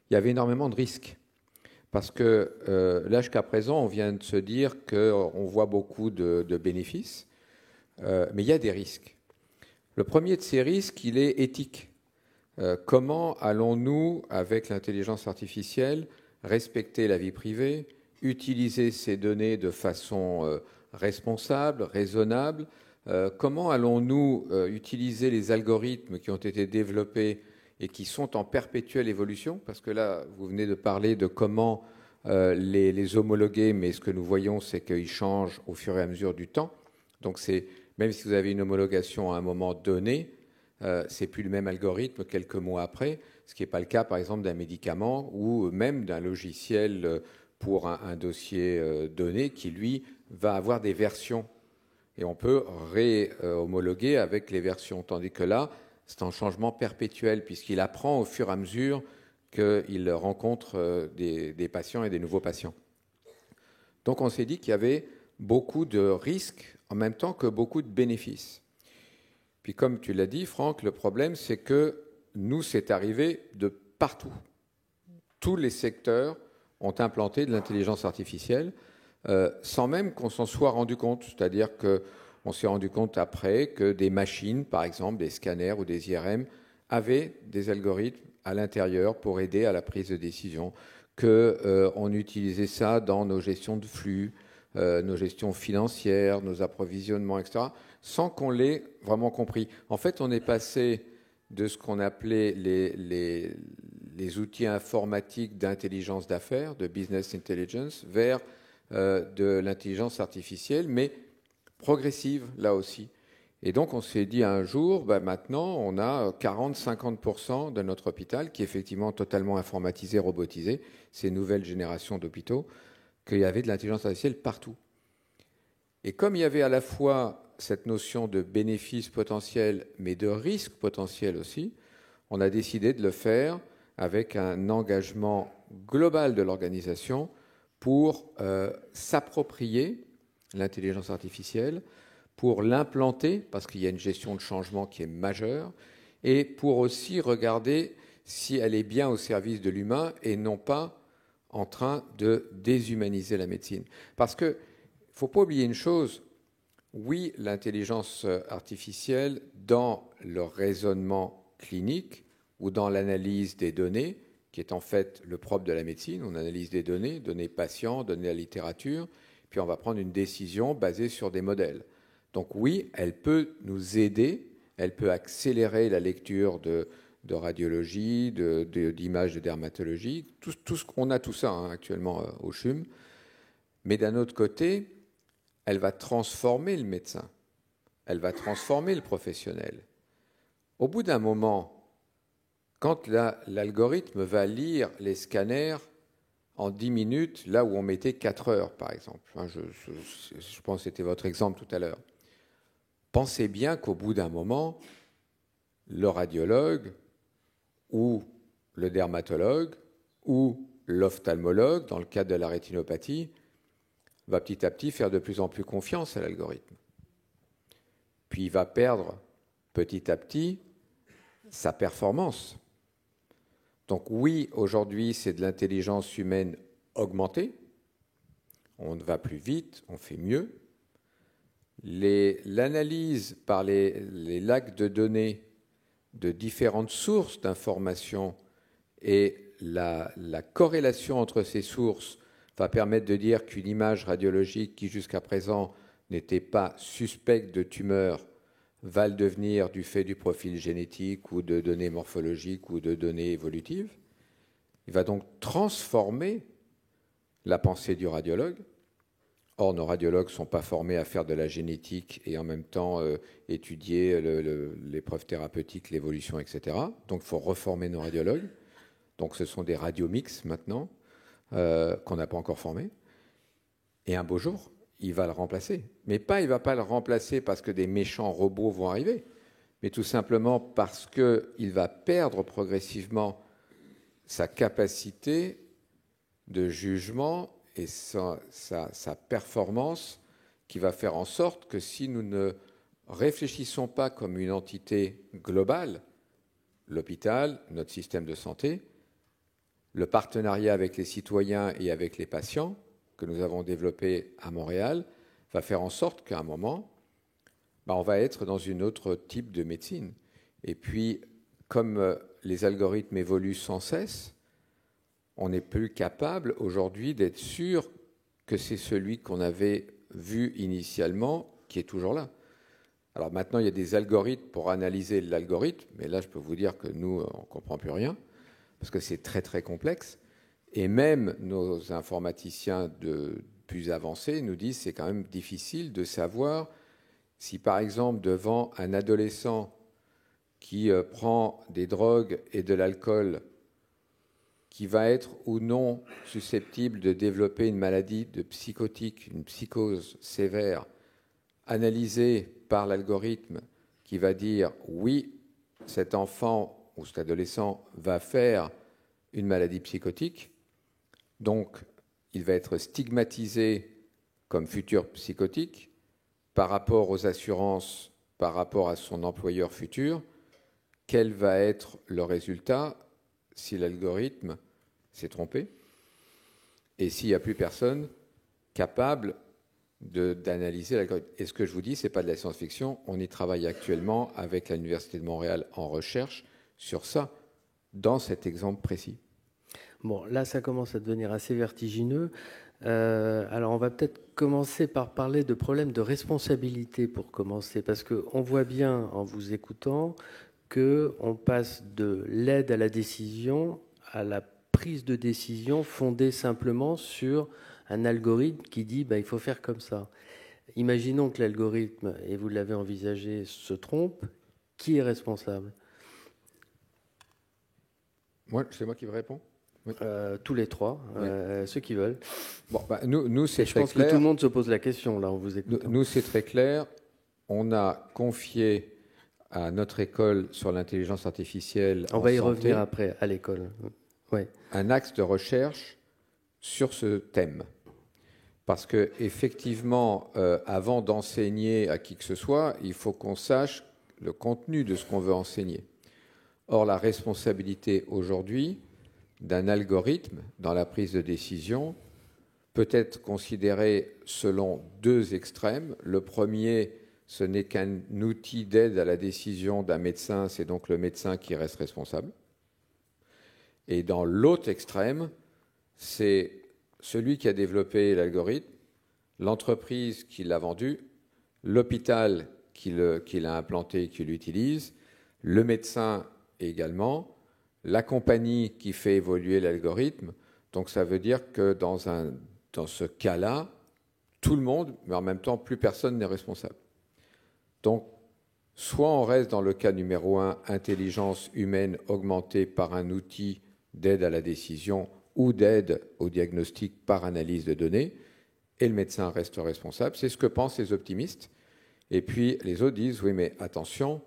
[SPEAKER 4] il y avait énormément de risques. Parce que là, jusqu'à présent, on vient de se dire qu'on voit beaucoup de bénéfices, mais il y a des risques. Le premier de ces risques, il est éthique. Comment allons-nous, avec l'intelligence artificielle, respecter la vie privée, utiliser ces données de façon responsable, raisonnable? Comment allons-nous utiliser les algorithmes qui ont été développés et qui sont en perpétuelle évolution? Parce que là, vous venez de parler de comment les homologuer, mais ce que nous voyons, c'est qu'ils changent au fur et à mesure du temps. Donc, même si vous avez une homologation à un moment donné, c'est plus le même algorithme quelques mois après, ce qui n'est pas le cas, par exemple, d'un médicament ou même d'un logiciel pour un dossier donné qui, lui, va avoir des versions. Et on peut réhomologuer avec les versions. Tandis que là, c'est un changement perpétuel puisqu'il apprend au fur et à mesure qu'il rencontre des patients et des nouveaux patients. Donc on s'est dit qu'il y avait beaucoup de risques en même temps que beaucoup de bénéfices. Puis comme tu l'as dit, Franck, le problème, c'est que nous, c'est arrivé de partout. Tous les secteurs ont implanté de l'intelligence artificielle sans même qu'on s'en soit rendu compte. C'est-à-dire qu'on s'est rendu compte après que des machines, par exemple des scanners ou des IRM, avaient des algorithmes à l'intérieur pour aider à la prise de décision, qu'on utilisait ça dans nos gestions de flux, nos gestions financières, nos approvisionnements, etc., sans qu'on l'ait vraiment compris. En fait, on est passé de ce qu'on appelait les outils informatiques d'intelligence d'affaires, de business intelligence, vers de l'intelligence artificielle, mais progressive, là aussi. Et donc, on s'est dit un jour, maintenant, on a 40-50% de notre hôpital qui est effectivement totalement informatisé, robotisé, ces nouvelles générations d'hôpitaux, qu'il y avait de l'intelligence artificielle partout. Et comme il y avait à la fois cette notion de bénéfice potentiel, mais de risque potentiel aussi, on a décidé de le faire avec un engagement global de l'organisation pour s'approprier l'intelligence artificielle, pour l'implanter, parce qu'il y a une gestion de changement qui est majeure, et pour aussi regarder si elle est bien au service de l'humain et non pas en train de déshumaniser la médecine. Parce qu'il ne faut pas oublier une chose, oui, l'intelligence artificielle, dans le raisonnement clinique ou dans l'analyse des données, qui est en fait le propre de la médecine, on analyse des données patients, données à la littérature, puis on va prendre une décision basée sur des modèles. Donc oui, elle peut nous aider, elle peut accélérer la lecture de radiologie, d'images de dermatologie, on a tout ça actuellement au CHUM, mais d'un autre côté, elle va transformer le médecin, elle va transformer le professionnel. Au bout d'un moment, quand l'algorithme va lire les scanners en 10 minutes, là où on mettait 4 heures, par exemple. Je pense que c'était votre exemple tout à l'heure. Pensez bien qu'au bout d'un moment, le radiologue ou le dermatologue ou l'ophtalmologue, dans le cadre de la rétinopathie, va petit à petit faire de plus en plus confiance à l'algorithme. Puis il va perdre petit à petit sa performance. Donc oui, aujourd'hui, c'est de l'intelligence humaine augmentée. On va plus vite, on fait mieux. L'analyse par les lacs de données de différentes sources d'informations et la corrélation entre ces sources va permettre de dire qu'une image radiologique qui jusqu'à présent n'était pas suspecte de tumeur va le devenir du fait du profil génétique ou de données morphologiques ou de données évolutives. Il va donc transformer la pensée du radiologue. Or, nos radiologues ne sont pas formés à faire de la génétique et en même temps étudier l'épreuve thérapeutique, l'évolution, etc. Donc, il faut reformer nos radiologues. Donc, ce sont des radiomix maintenant qu'on n'a pas encore formés. Et un beau jour, il va le remplacer. Mais il ne va pas le remplacer parce que des méchants robots vont arriver, mais tout simplement parce qu'il va perdre progressivement sa capacité de jugement et sa performance, qui va faire en sorte que si nous ne réfléchissons pas comme une entité globale, l'hôpital, notre système de santé, le partenariat avec les citoyens et avec les patients que nous avons développé à Montréal va faire en sorte qu'à un moment, on va être dans un autre type de médecine. Et puis, comme les algorithmes évoluent sans cesse, on n'est plus capable aujourd'hui d'être sûr que c'est celui qu'on avait vu initialement qui est toujours là. Alors maintenant, il y a des algorithmes pour analyser l'algorithme, mais là, je peux vous dire que nous, on ne comprend plus rien, parce que c'est très, très complexe. Et même nos informaticiens plus avancés nous disent que c'est quand même difficile de savoir si, par exemple, devant un adolescent qui prend des drogues et de l'alcool, qui va être ou non susceptible de développer une maladie de psychotique, une psychose sévère, analysée par l'algorithme qui va dire oui, cet enfant ou cet adolescent va faire une maladie psychotique, donc il va être stigmatisé comme futur psychotique par rapport aux assurances, par rapport à son employeur futur. Quel va être le résultat si l'algorithme s'est trompé et s'il n'y a plus personne capable d'analyser l'algorithme? Et ce que je vous dis, ce n'est pas de la science-fiction. On y travaille actuellement avec l'Université de Montréal en recherche sur ça, dans cet exemple précis.
[SPEAKER 1] Bon, là, ça commence à devenir assez vertigineux. Alors, on va peut-être commencer par parler de problèmes de responsabilité pour commencer, parce qu'on voit bien, en vous écoutant, qu'on passe de l'aide à la décision à la prise de décision fondée simplement sur un algorithme qui dit il faut faire comme ça. Imaginons que l'algorithme, et vous l'avez envisagé, se trompe. Qui est responsable?
[SPEAKER 4] C'est moi qui vous réponds.
[SPEAKER 1] Oui. Tous les trois, ceux qui veulent.
[SPEAKER 4] Bon, nous c'est très clair.
[SPEAKER 1] Je pense que tout le monde se pose la question là en vous écoutant.
[SPEAKER 4] Nous, c'est très clair. On a confié à notre école sur l'intelligence artificielle.
[SPEAKER 1] On va y revenir après à l'école. Ouais.
[SPEAKER 4] Un axe de recherche sur ce thème. Parce que effectivement, avant d'enseigner à qui que ce soit, il faut qu'on sache le contenu de ce qu'on veut enseigner. Or, la responsabilité aujourd'hui d'un algorithme dans la prise de décision peut être considérée selon deux extrêmes. Le premier, ce n'est qu'un outil d'aide à la décision d'un médecin, c'est donc le médecin qui reste responsable. Et dans l'autre extrême, c'est celui qui a développé l'algorithme, l'entreprise qui l'a vendu, l'hôpital qui l'a implanté et qui l'utilise, le médecin également, la compagnie qui fait évoluer l'algorithme. Donc ça veut dire que dans ce cas-là, tout le monde, mais en même temps, plus personne n'est responsable. Donc, soit on reste dans le cas numéro 1, intelligence humaine augmentée par un outil d'aide à la décision ou d'aide au diagnostic par analyse de données, et le médecin reste responsable. C'est ce que pensent les optimistes. Et puis les autres disent, oui, mais attention,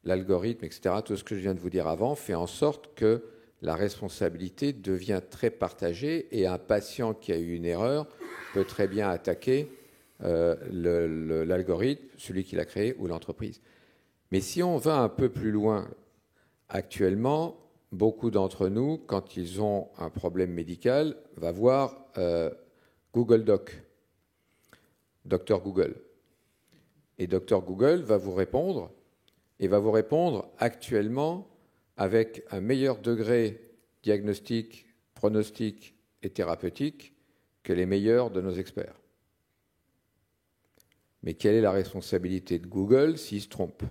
[SPEAKER 4] l'algorithme, etc., tout ce que je viens de vous dire avant, fait en sorte que la responsabilité devient très partagée et un patient qui a eu une erreur peut très bien attaquer l'algorithme, celui qui l'a créé ou l'entreprise. Mais si on va un peu plus loin, actuellement, beaucoup d'entre nous, quand ils ont un problème médical, va voir Google Doc, Docteur Google. Et Docteur Google va vous répondre, et va vous répondre actuellement avec un meilleur degré diagnostique, pronostic et thérapeutique que les meilleurs de nos experts. Mais quelle est la responsabilité de Google s'il se trompe ?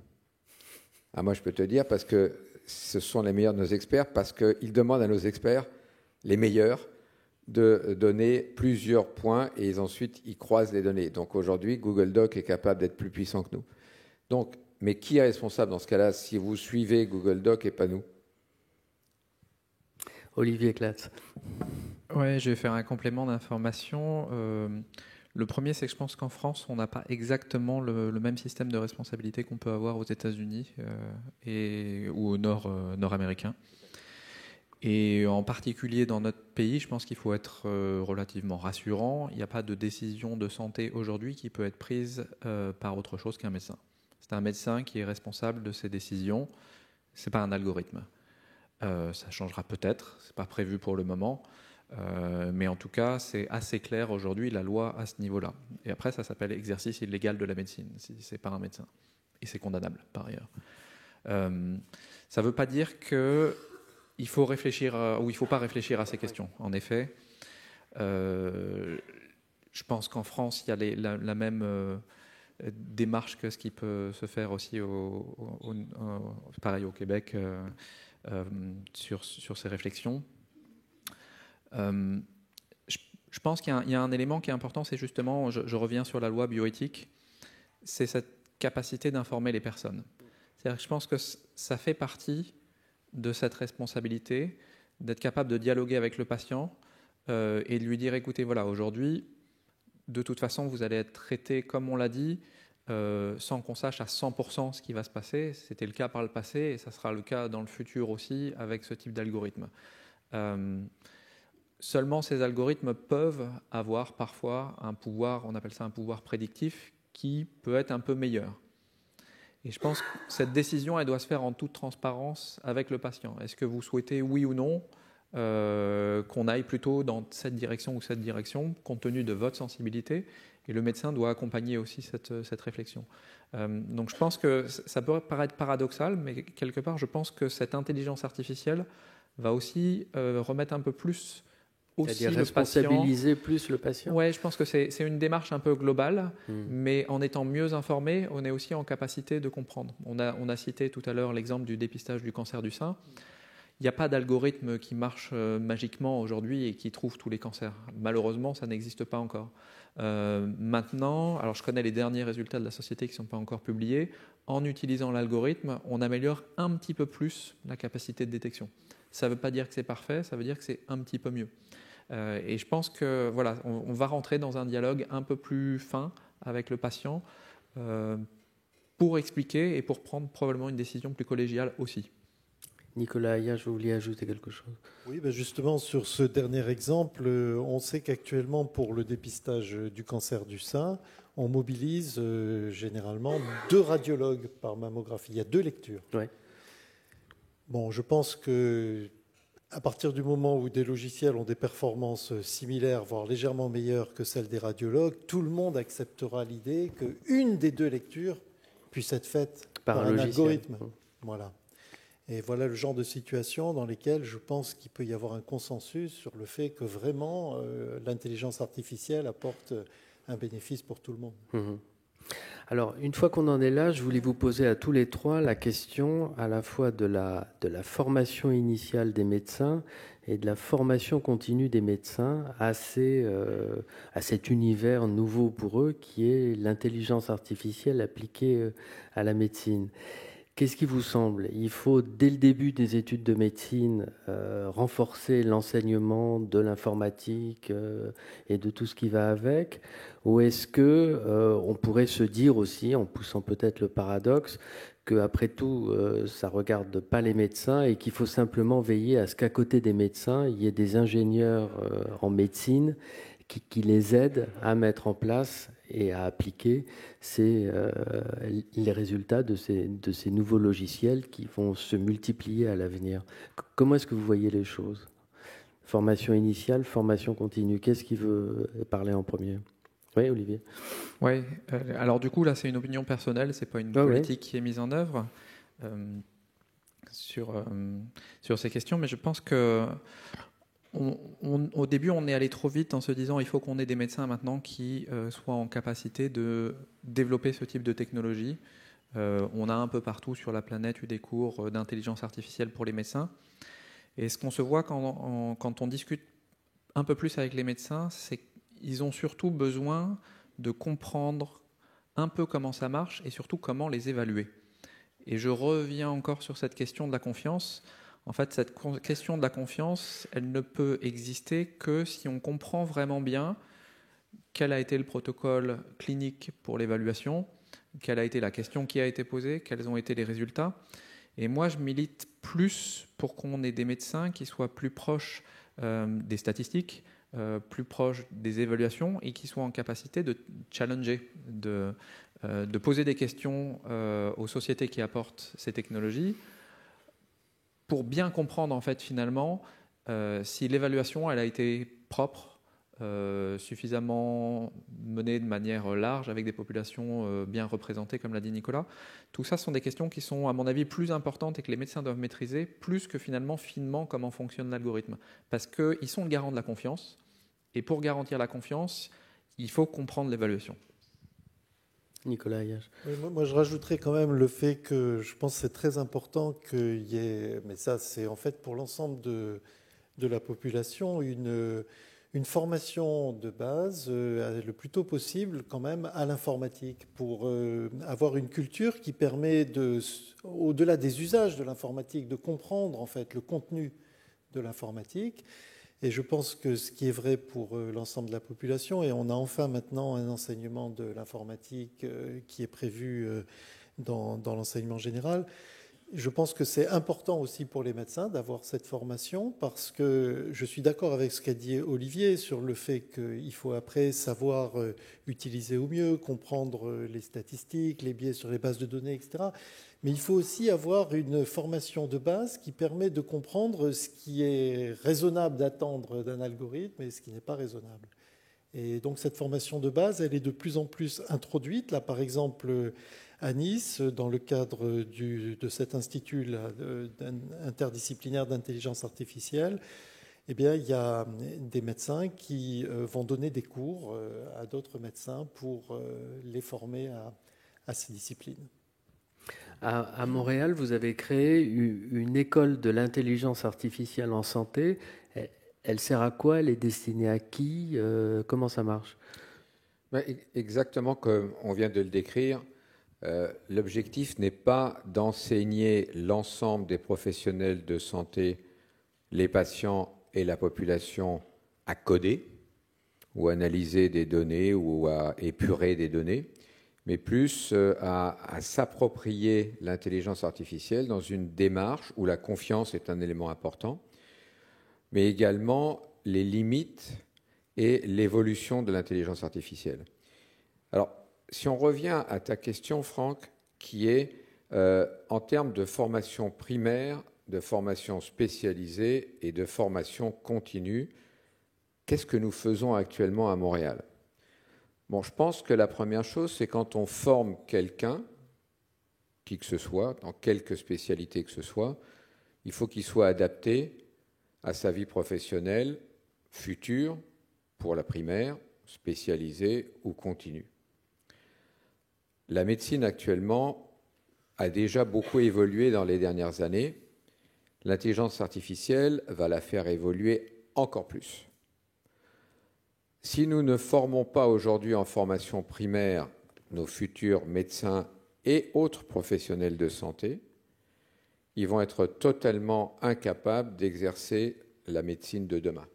[SPEAKER 4] Moi, je peux te dire, parce que ce sont les meilleurs de nos experts, parce qu'ils demandent à nos experts, les meilleurs, de donner plusieurs points et ensuite ils croisent les données. Donc aujourd'hui, Google Doc est capable d'être plus puissant que nous. Donc, mais qui est responsable dans ce cas-là si vous suivez Google Doc et pas nous ?
[SPEAKER 1] Olivier Clatz.
[SPEAKER 3] Ouais, je vais faire un complément d'information. Le premier, c'est que je pense qu'en France, on n'a pas exactement le même système de responsabilité qu'on peut avoir aux États-Unis ou au nord-américain. Et en particulier dans notre pays, je pense qu'il faut être relativement rassurant. Il n'y a pas de décision de santé aujourd'hui qui peut être prise par autre chose qu'un médecin. C'est un médecin qui est responsable de ses décisions. Ce n'est pas un algorithme. Ça changera peut-être, ce n'est pas prévu pour le moment. Mais en tout cas, c'est assez clair aujourd'hui, la loi à ce niveau-là. Et après, ça s'appelle exercice illégal de la médecine, si c'est pas un médecin. Et c'est condamnable, par ailleurs. Ça ne veut pas dire qu'il faut réfléchir ou il ne faut pas réfléchir à ces questions. En effet, je pense qu'en France, il y a la même démarche que ce qui peut se faire aussi pareil au Québec sur ces réflexions. Je pense qu'il y a un élément qui est important, c'est justement, je reviens sur la loi bioéthique, c'est cette capacité d'informer les personnes. C'est-à-dire que je pense que ça fait partie de cette responsabilité, d'être capable de dialoguer avec le patient et de lui dire, écoutez, voilà, aujourd'hui, de toute façon, vous allez être traité comme on l'a dit, sans qu'on sache à 100% ce qui va se passer. C'était le cas par le passé et ça sera le cas dans le futur aussi avec ce type d'algorithme. Seulement, ces algorithmes peuvent avoir parfois un pouvoir, on appelle ça un pouvoir prédictif, qui peut être un peu meilleur. Et je pense que cette décision, elle doit se faire en toute transparence avec le patient. Est-ce que vous souhaitez, oui ou non, qu'on aille plutôt dans cette direction ou cette direction, compte tenu de votre sensibilité ? Et le médecin doit accompagner aussi cette réflexion. Donc je pense que ça peut paraître paradoxal, mais quelque part, je pense que cette intelligence artificielle va aussi remettre un peu plus aussi
[SPEAKER 1] c'est-à-dire responsabiliser plus le patient.
[SPEAKER 3] Oui, je pense que c'est une démarche un peu globale, mais en étant mieux informé, on est aussi en capacité de comprendre. On a cité tout à l'heure l'exemple du dépistage du cancer du sein. Il n'y a pas d'algorithme qui marche magiquement aujourd'hui et qui trouve tous les cancers. Malheureusement, ça n'existe pas encore. Maintenant, alors je connais les derniers résultats de la société qui ne sont pas encore publiés. En utilisant l'algorithme, on améliore un petit peu plus la capacité de détection. Ça ne veut pas dire que c'est parfait, ça veut dire que c'est un petit peu mieux. Et je pense que voilà, on va rentrer dans un dialogue un peu plus fin avec le patient pour expliquer et pour prendre probablement une décision plus collégiale aussi.
[SPEAKER 1] Nicolas Aya, je voulais ajouter quelque chose.
[SPEAKER 2] Oui, ben justement, sur ce dernier exemple, on sait qu'actuellement, pour le dépistage du cancer du sein, on mobilise généralement 2 radiologues par mammographie. Il y a 2 lectures.
[SPEAKER 1] Ouais.
[SPEAKER 2] Bon, je pense que à partir du moment où des logiciels ont des performances similaires, voire légèrement meilleures que celles des radiologues, tout le monde acceptera l'idée qu'une des 2 lectures puisse être faite par un algorithme. Voilà. Et voilà le genre de situation dans lesquelles je pense qu'il peut y avoir un consensus sur le fait que vraiment l'intelligence artificielle apporte un bénéfice pour tout le monde.
[SPEAKER 1] Alors, une fois qu'on en est là, je voulais vous poser à tous les 3 la question à la fois de la formation initiale des médecins et de la formation continue des médecins à cet univers nouveau pour eux qui est l'intelligence artificielle appliquée à la médecine. Qu'est-ce qui vous semble? Il faut, dès le début des études de médecine, renforcer l'enseignement de l'informatique et de tout ce qui va avec? Ou est-ce que on pourrait se dire aussi, en poussant peut-être le paradoxe, qu'après tout, ça ne regarde pas les médecins et qu'il faut simplement veiller à ce qu'à côté des médecins, il y ait des ingénieurs en médecine qui les aident à mettre en place et à appliquer les résultats de ces nouveaux logiciels qui vont se multiplier à l'avenir. Comment est-ce que vous voyez les choses? Formation initiale, formation continue. Qu'est-ce qui veut parler en premier? Oui, Olivier.
[SPEAKER 3] Oui, alors du coup, là, c'est une opinion personnelle, c'est pas une politique qui est mise en œuvre sur ces questions, mais je pense que au début, on est allé trop vite en se disant il faut qu'on ait des médecins maintenant qui soient en capacité de développer ce type de technologie. On a un peu partout sur la planète eu des cours d'intelligence artificielle pour les médecins. Et ce qu'on se voit quand on discute un peu plus avec les médecins, c'est qu'ils ont surtout besoin de comprendre un peu comment ça marche et surtout comment les évaluer. Et je reviens encore sur cette question de la confiance. En fait, cette question de la confiance, elle ne peut exister que si on comprend vraiment bien quel a été le protocole clinique pour l'évaluation, quelle a été la question qui a été posée, quels ont été les résultats. Et moi, je milite plus pour qu'on ait des médecins qui soient plus proches des statistiques, plus proches des évaluations et qui soient en capacité de challenger, de poser des questions aux sociétés qui apportent ces technologies, pour bien comprendre en fait finalement si l'évaluation elle a été propre, suffisamment menée de manière large avec des populations bien représentées comme l'a dit Nicolas. Tout ça sont des questions qui sont à mon avis plus importantes et que les médecins doivent maîtriser plus que finalement finement comment fonctionne l'algorithme, parce qu'ils sont le garant de la confiance et pour garantir la confiance il faut comprendre l'évaluation.
[SPEAKER 1] Nicolas Ayache.
[SPEAKER 2] Oui, moi, je rajouterais quand même le fait que je pense que c'est très important qu'il y ait, mais ça c'est en fait pour l'ensemble de la population, une formation de base le plus tôt possible quand même à l'informatique pour avoir une culture qui permet au-delà des usages de l'informatique, de comprendre en fait le contenu de l'informatique. Et je pense que ce qui est vrai pour l'ensemble de la population, et on a enfin maintenant un enseignement de l'informatique qui est prévu dans l'enseignement général, je pense que c'est important aussi pour les médecins d'avoir cette formation parce que je suis d'accord avec ce qu'a dit Olivier sur le fait qu'il faut après savoir utiliser au mieux, comprendre les statistiques, les biais sur les bases de données, etc. Mais il faut aussi avoir une formation de base qui permet de comprendre ce qui est raisonnable d'attendre d'un algorithme et ce qui n'est pas raisonnable. Et donc cette formation de base, elle est de plus en plus introduite. Là, par exemple, à Nice, dans le cadre de cet institut interdisciplinaire d'intelligence artificielle, eh bien, il y a des médecins qui vont donner des cours à d'autres médecins pour les former à ces disciplines.
[SPEAKER 1] À Montréal, vous avez créé une école de l'intelligence artificielle en santé. Elle sert à quoi? Elle est destinée à qui? Comment ça marche?
[SPEAKER 4] Exactement comme on vient de le décrire. L'objectif n'est pas d'enseigner l'ensemble des professionnels de santé, les patients et la population à coder ou analyser des données ou à épurer des données, mais plus à s'approprier l'intelligence artificielle dans une démarche où la confiance est un élément important, mais également les limites et l'évolution de l'intelligence artificielle. Alors, si on revient à ta question, Franck, qui est en termes de formation primaire, de formation spécialisée et de formation continue, qu'est-ce que nous faisons actuellement à Montréal? Bon, je pense que la première chose, c'est quand on forme quelqu'un, qui que ce soit, dans quelque spécialité que ce soit, il faut qu'il soit adapté à sa vie professionnelle future, pour la primaire, spécialisée ou continue. La médecine actuellement a déjà beaucoup évolué dans les dernières années. L'intelligence artificielle va la faire évoluer encore plus. Si nous ne formons pas aujourd'hui en formation primaire nos futurs médecins et autres professionnels de santé, ils vont être totalement incapables d'exercer la médecine de demain.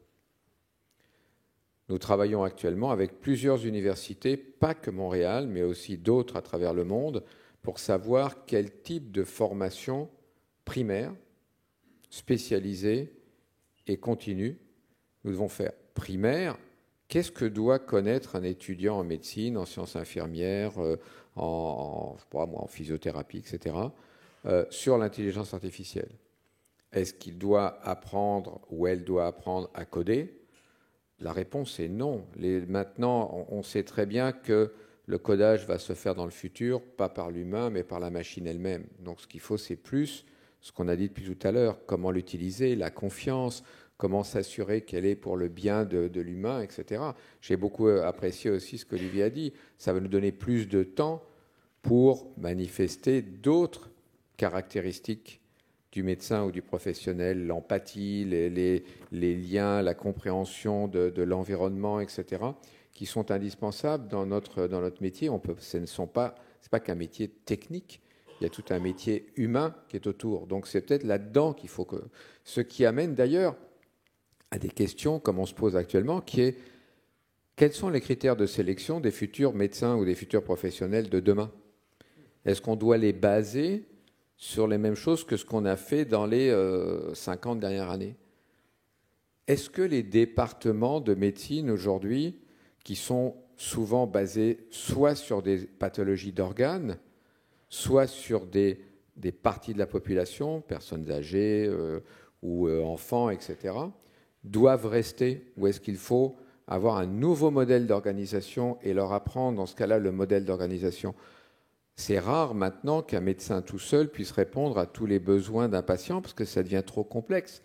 [SPEAKER 4] Nous travaillons actuellement avec plusieurs universités, pas que Montréal, mais aussi d'autres à travers le monde, pour savoir quel type de formation primaire, spécialisée et continue nous devons faire. Primaire, qu'est-ce que doit connaître un étudiant en médecine, en sciences infirmières, en physiothérapie, etc., sur l'intelligence artificielle? Est-ce qu'il doit apprendre ou elle doit apprendre à coder? La réponse est non. Maintenant, on sait très bien que le codage va se faire dans le futur, pas par l'humain, mais par la machine elle-même. Donc ce qu'il faut, c'est plus ce qu'on a dit depuis tout à l'heure, comment l'utiliser, la confiance, comment s'assurer qu'elle est pour le bien de l'humain, etc. J'ai beaucoup apprécié aussi ce qu'Olivier a dit. Ça va nous donner plus de temps pour manifester d'autres caractéristiques du médecin ou du professionnel, l'empathie, les liens, la compréhension de l'environnement, etc., qui sont indispensables dans notre métier. Ce n'est pas qu'un métier technique, il y a tout un métier humain qui est autour. Donc c'est peut-être là-dedans qu'il faut que... Ce qui amène d'ailleurs à des questions comme on se pose actuellement, qui est quels sont les critères de sélection des futurs médecins ou des futurs professionnels de demain? Est-ce qu'on doit les baser sur les mêmes choses que ce qu'on a fait dans les 50 dernières années? Est-ce que les départements de médecine aujourd'hui, qui sont souvent basés soit sur des pathologies d'organes, soit sur des parties de la population, personnes âgées ou enfants, etc., doivent rester? Ou est-ce qu'il faut avoir un nouveau modèle d'organisation et leur apprendre, dans ce cas-là, le modèle d'organisation? C'est rare maintenant qu'un médecin tout seul puisse répondre à tous les besoins d'un patient parce que ça devient trop complexe.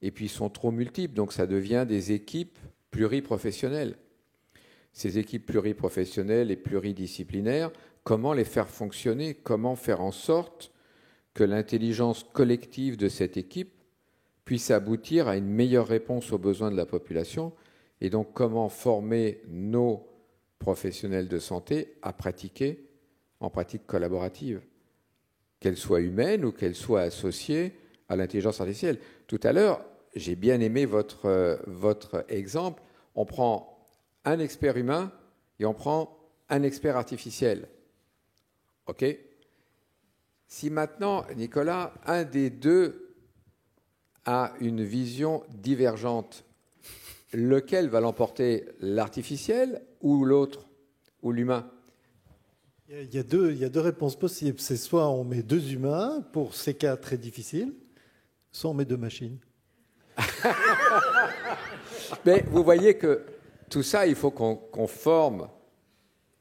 [SPEAKER 4] Et puis ils sont trop multiples, donc ça devient des équipes pluriprofessionnelles. Ces équipes pluriprofessionnelles et pluridisciplinaires, comment les faire fonctionner? Comment faire en sorte que l'intelligence collective de cette équipe puisse aboutir à une meilleure réponse aux besoins de la population? Et donc comment former nos professionnels de santé à pratiquer en pratique collaborative, qu'elle soit humaine ou qu'elle soit associée à l'intelligence artificielle. Tout à l'heure, j'ai bien aimé votre exemple. On prend un expert humain et on prend un expert artificiel. OK? Si maintenant, Nicolas, un des deux a une vision divergente, lequel va l'emporter, l'artificiel ou l'autre, ou l'humain?
[SPEAKER 2] Il y a deux réponses possibles. C'est soit on met deux humains pour ces cas très difficiles, soit on met deux machines.
[SPEAKER 4] Mais vous voyez que tout ça, il faut qu'on forme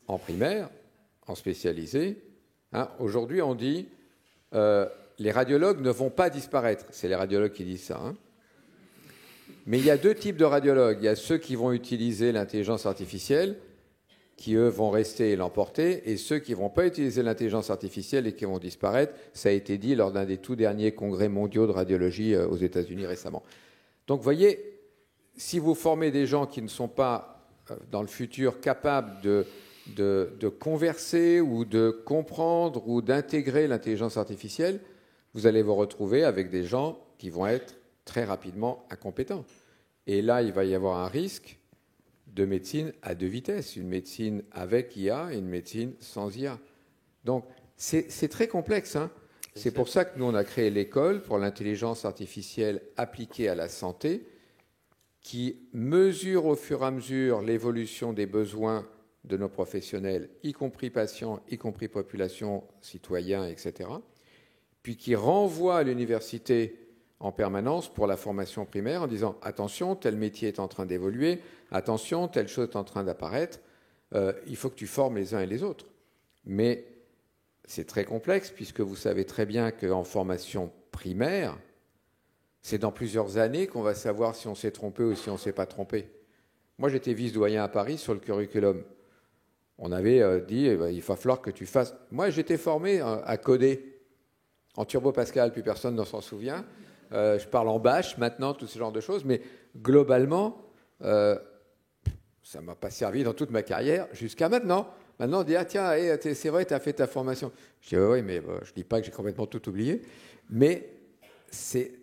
[SPEAKER 4] en primaire, en spécialisé. Aujourd'hui, on dit les radiologues ne vont pas disparaître. C'est les radiologues qui disent ça. Mais il y a deux types de radiologues. Il y a ceux qui vont utiliser l'intelligence artificielle, qui, eux, vont rester et l'emporter, et ceux qui ne vont pas utiliser l'intelligence artificielle et qui vont disparaître. Ça a été dit lors d'un des tout derniers congrès mondiaux de radiologie aux États-Unis récemment. Donc, vous voyez, si vous formez des gens qui ne sont pas, dans le futur, capables de converser ou de comprendre ou d'intégrer l'intelligence artificielle, vous allez vous retrouver avec des gens qui vont être très rapidement incompétents. Et là, il va y avoir un risque de médecine à deux vitesses, une médecine avec IA et une médecine sans IA. Donc, c'est très complexe. C'est pour ça que nous, on a créé l'école pour l'intelligence artificielle appliquée à la santé, qui mesure au fur et à mesure l'évolution des besoins de nos professionnels, y compris patients, y compris population, citoyens, etc., puis qui renvoie à l'université en permanence pour la formation primaire en disant « Attention, tel métier est en train d'évoluer, attention, telle chose est en train d'apparaître, il faut que tu formes les uns et les autres. » Mais c'est très complexe puisque vous savez très bien qu'en formation primaire, c'est dans plusieurs années qu'on va savoir si on s'est trompé ou si on ne s'est pas trompé. Moi, j'étais vice-doyen à Paris sur le curriculum. On avait dit il va falloir que tu fasses... Moi, j'étais formé à coder en Turbo Pascal, puis personne ne s'en souvient. Je parle en Bash maintenant, tout ce genre de choses, mais globalement, ça ne m'a pas servi dans toute ma carrière jusqu'à maintenant. Maintenant, on dit, ah tiens, c'est vrai, tu as fait ta formation. Je dis, oui, mais je ne dis pas que j'ai complètement tout oublié. Mais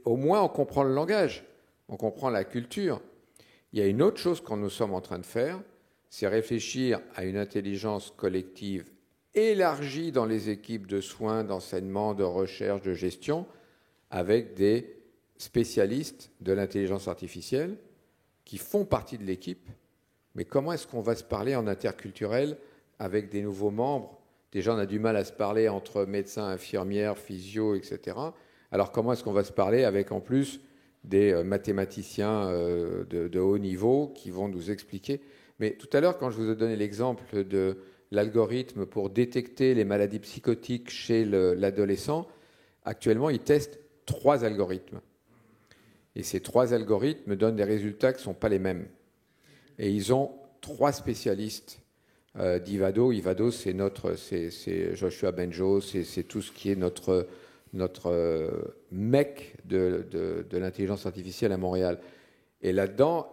[SPEAKER 4] au moins, on comprend le langage, on comprend la culture. Il y a une autre chose que nous sommes en train de faire, c'est réfléchir à une intelligence collective élargie dans les équipes de soins, d'enseignement, de recherche, de gestion, avec des spécialistes de l'intelligence artificielle qui font partie de l'équipe. Mais comment est-ce qu'on va se parler en interculturel avec des nouveaux membres? Déjà, on a du mal à se parler entre médecins, infirmières, physio, etc. Alors, comment est-ce qu'on va se parler avec, en plus, des mathématiciens de haut niveau qui vont nous expliquer? Mais tout à l'heure, quand je vous ai donné l'exemple de l'algorithme pour détecter les maladies psychotiques chez l'adolescent, actuellement, ils testent 3 algorithmes. Et ces 3 algorithmes donnent des résultats qui ne sont pas les mêmes. Et ils ont 3 spécialistes d'Ivado. Ivado, c'est Joshua Benjo, c'est tout ce qui est notre mec de l'intelligence artificielle à Montréal. Et là-dedans,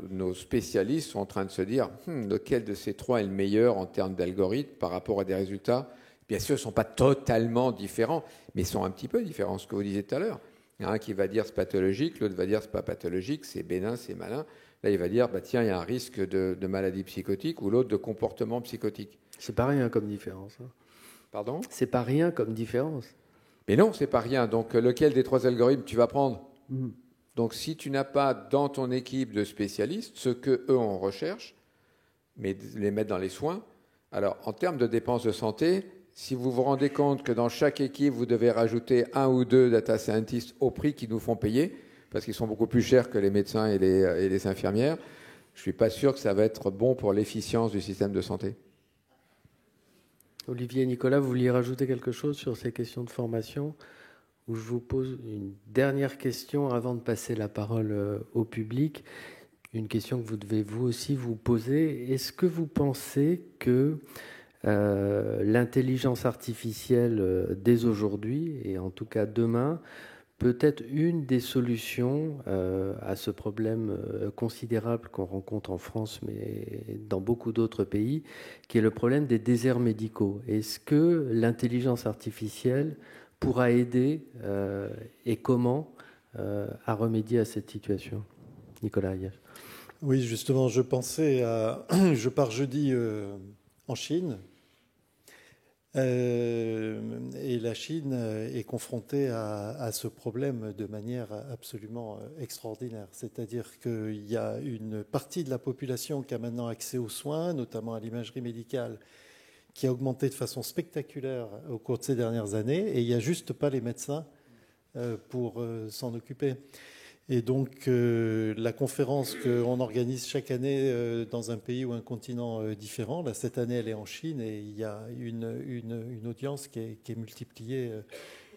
[SPEAKER 4] nos spécialistes sont en train de se dire lequel de ces 3 est le meilleur en termes d'algorithme par rapport à des résultats. Bien sûr, ils ne sont pas totalement différents, mais ils sont un petit peu différents, ce que vous disiez tout à l'heure. Il y en a un qui va dire c'est pathologique, l'autre va dire c'est pas pathologique, c'est bénin, c'est malin. Là, il va dire tiens, il y a un risque de maladie psychotique, ou l'autre de comportement psychotique.
[SPEAKER 1] C'est pas rien comme différence. Hein.
[SPEAKER 4] Pardon ?
[SPEAKER 1] C'est pas rien comme différence.
[SPEAKER 4] Mais non, c'est pas rien. Donc, lequel des 3 algorithmes tu vas prendre ? Donc, si tu n'as pas dans ton équipe de spécialistes, ce qu'eux on recherche, mais les mettre dans les soins, alors en termes de dépenses de santé, si vous vous rendez compte que dans chaque équipe, vous devez rajouter 1 ou 2 data scientists au prix qu'ils nous font payer, parce qu'ils sont beaucoup plus chers que les médecins et les infirmières, je ne suis pas sûr que ça va être bon pour l'efficience du système de santé.
[SPEAKER 1] Olivier et Nicolas, vous vouliez rajouter quelque chose sur ces questions de formation, où je vous pose une dernière question avant de passer la parole au public. Une question que vous devez vous aussi vous poser. Est-ce que vous pensez que l'intelligence artificielle dès aujourd'hui, et en tout cas demain, peut être une des solutions à ce problème considérable qu'on rencontre en France, mais dans beaucoup d'autres pays, qui est le problème des déserts médicaux? Est-ce que l'intelligence artificielle pourra aider et comment à remédier à cette situation? Nicolas Ayache.
[SPEAKER 2] Oui, justement, je pensais à... Je pars jeudi en Chine. Et la Chine est confrontée à ce problème de manière absolument extraordinaire. C'est-à-dire qu'il y a une partie de la population qui a maintenant accès aux soins, notamment à l'imagerie médicale, qui a augmenté de façon spectaculaire au cours de ces dernières années, et il n'y a juste pas les médecins pour s'en occuper. Et donc, la conférence qu'on organise chaque année dans un pays ou un continent différent, là, cette année, elle est en Chine et il y a une audience qui est multipliée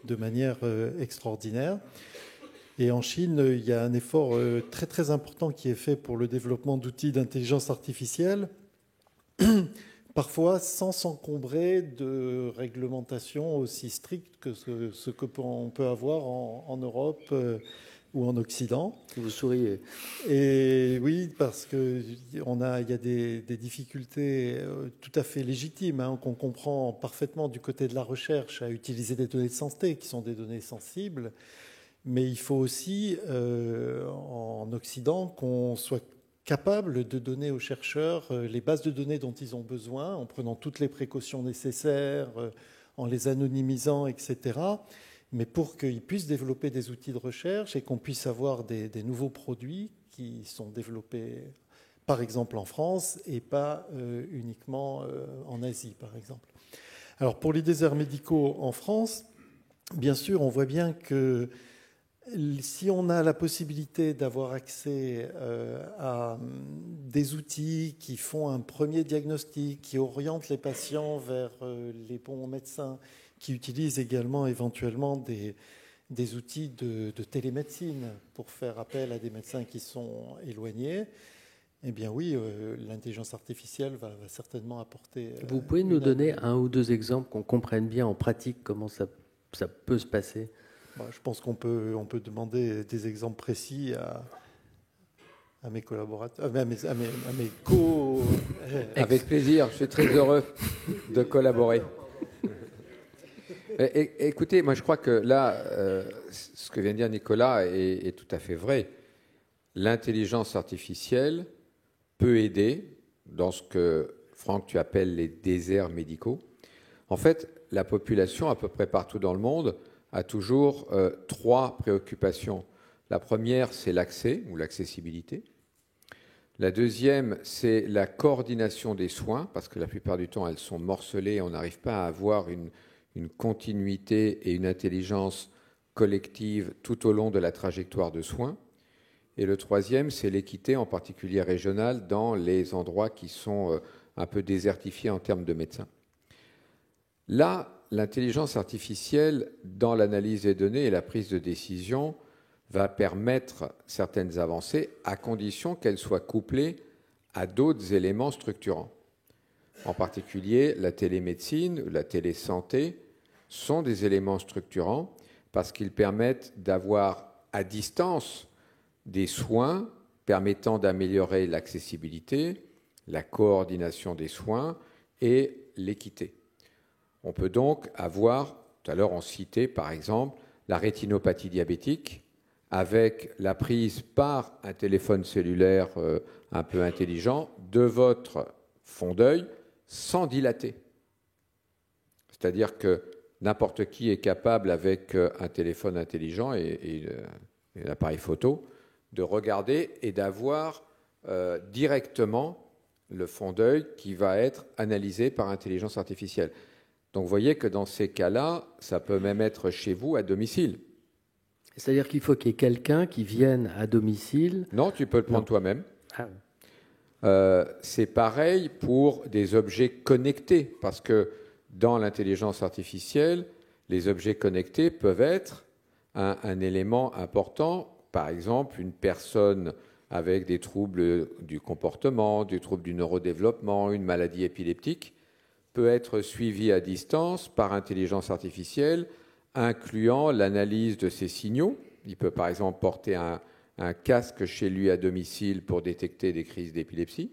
[SPEAKER 2] de manière extraordinaire. Et en Chine, il y a un effort très, très important qui est fait pour le développement d'outils d'intelligence artificielle, parfois sans s'encombrer de réglementations aussi strictes que ce qu'on peut avoir en Europe ou en Occident.
[SPEAKER 1] Vous souriez.
[SPEAKER 2] Et oui, parce qu'il y a des difficultés tout à fait légitimes, qu'on comprend parfaitement du côté de la recherche, à utiliser des données de santé qui sont des données sensibles. Mais il faut aussi, en Occident, qu'on soit capable de donner aux chercheurs les bases de données dont ils ont besoin, en prenant toutes les précautions nécessaires, en les anonymisant, etc., mais pour qu'ils puissent développer des outils de recherche et qu'on puisse avoir des nouveaux produits qui sont développés, par exemple en France, et pas uniquement en Asie, par exemple. Alors pour les déserts médicaux en France, bien sûr, on voit bien que si on a la possibilité d'avoir accès à des outils qui font un premier diagnostic, qui orientent les patients vers les bons médecins, qui utilisent également éventuellement des outils de télémédecine pour faire appel à des médecins qui sont éloignés, eh bien oui, l'intelligence artificielle va certainement apporter...
[SPEAKER 1] Vous pouvez nous donner un ou deux exemples qu'on comprenne bien en pratique comment ça peut se passer?
[SPEAKER 2] Je pense qu'on peut demander des exemples précis à mes collaborateurs, à mes co...
[SPEAKER 4] Avec plaisir, je suis très heureux de collaborer. Écoutez, moi je crois que là, ce que vient de dire Nicolas est tout à fait vrai. L'intelligence artificielle peut aider dans ce que, Franck, tu appelles les déserts médicaux. En fait, la population, à peu près partout dans le monde, a toujours 3 préoccupations. La première, c'est l'accès ou l'accessibilité. La deuxième, c'est la coordination des soins, parce que la plupart du temps, elles sont morcelées, on n'arrive pas à avoir une continuité et une intelligence collective tout au long de la trajectoire de soins. Et le troisième, c'est l'équité, en particulier régionale, dans les endroits qui sont un peu désertifiés en termes de médecins. Là, l'intelligence artificielle, dans l'analyse des données et la prise de décision, va permettre certaines avancées à condition qu'elles soient couplées à d'autres éléments structurants. En particulier, la télémédecine ou la télésanté sont des éléments structurants parce qu'ils permettent d'avoir à distance des soins permettant d'améliorer l'accessibilité, la coordination des soins et l'équité. On peut donc avoir, tout à l'heure on citait par exemple la rétinopathie diabétique, avec la prise par un téléphone cellulaire un peu intelligent de votre fond d'œil sans dilater. C'est-à-dire que n'importe qui est capable, avec un téléphone intelligent et un appareil photo, de regarder et d'avoir directement le fond d'œil qui va être analysé par intelligence artificielle. Donc vous voyez que dans ces cas-là, ça peut même être chez vous à domicile.
[SPEAKER 1] C'est-à-dire qu'il faut qu'il y ait quelqu'un qui vienne à domicile.
[SPEAKER 4] Non, tu peux le prendre toi-même.
[SPEAKER 1] Ah.
[SPEAKER 4] C'est pareil pour des objets connectés, parce que dans l'intelligence artificielle, les objets connectés peuvent être un élément important. Par exemple, une personne avec des troubles du comportement, des troubles du neurodéveloppement, une maladie épileptique, peut être suivie à distance par intelligence artificielle, incluant l'analyse de ses signaux. Il peut par exemple porter un casque chez lui à domicile pour détecter des crises d'épilepsie,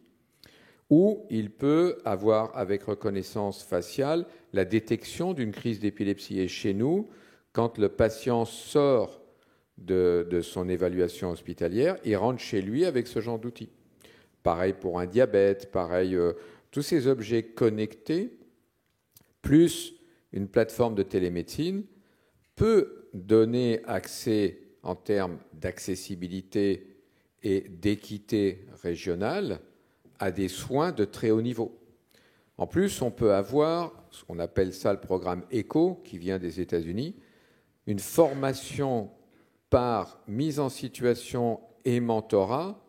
[SPEAKER 4] ou il peut avoir avec reconnaissance faciale la détection d'une crise d'épilepsie. Et chez nous, quand le patient sort de son évaluation hospitalière, il rentre chez lui avec ce genre d'outils. Pareil pour un diabète, pareil, tous ces objets connectés, plus une plateforme de télémédecine, peut donner accès en termes d'accessibilité et d'équité régionale à des soins de très haut niveau. En plus, on peut avoir, on appelle ça le programme ECHO, qui vient des États-Unis, une formation par mise en situation et mentorat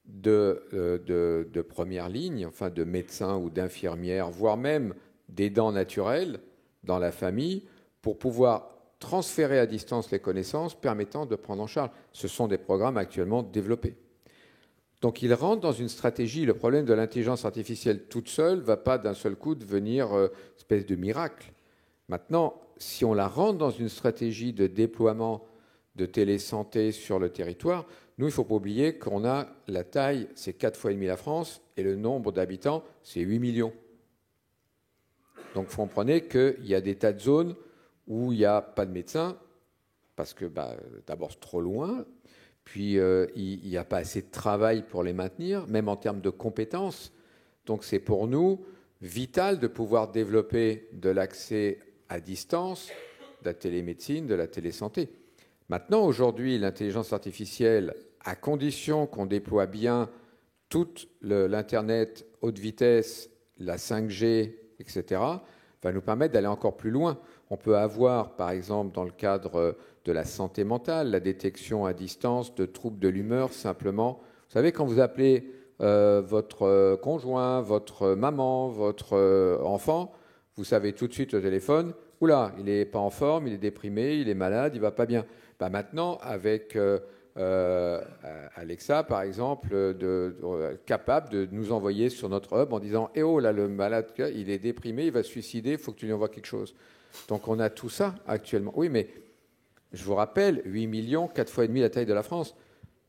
[SPEAKER 4] de première ligne, enfin de médecins ou d'infirmières, voire même d'aidants naturels dans la famille, pour pouvoir transférer à distance les connaissances permettant de prendre en charge. Ce sont des programmes actuellement développés. Donc ils rentrent dans une stratégie. Le problème de l'intelligence artificielle toute seule ne va pas d'un seul coup devenir une espèce de miracle. Maintenant, si on la rentre dans une stratégie de déploiement de télésanté sur le territoire, nous, il ne faut pas oublier qu'on a la taille, c'est 4 fois et demi la France, et le nombre d'habitants, c'est 8 millions. Donc vous comprenez qu'il y a des tas de zones où il n'y a pas de médecins, parce que d'abord c'est trop loin, puis il n'y a pas assez de travail pour les maintenir, même en termes de compétences. Donc c'est pour nous vital de pouvoir développer de l'accès à distance, de la télémédecine, de la télésanté. Maintenant, aujourd'hui, l'intelligence artificielle, à condition qu'on déploie bien toute l'Internet haute vitesse, la 5G, etc., va nous permettre d'aller encore plus loin. On peut avoir, par exemple, dans le cadre de la santé mentale, la détection à distance de troubles de l'humeur, simplement. Vous savez, quand vous appelez votre conjoint, votre maman, votre enfant, vous savez tout de suite au téléphone, oula, il n'est pas en forme, il est déprimé, il est malade, il ne va pas bien. Maintenant, avec Alexa, par exemple, capable de nous envoyer sur notre hub en disant « Eh oh, là, le malade, il est déprimé, il va se suicider, il faut que tu lui envoies quelque chose. » Donc, on a tout ça actuellement. Oui, mais je vous rappelle, 8 millions, 4 fois et demi la taille de la France.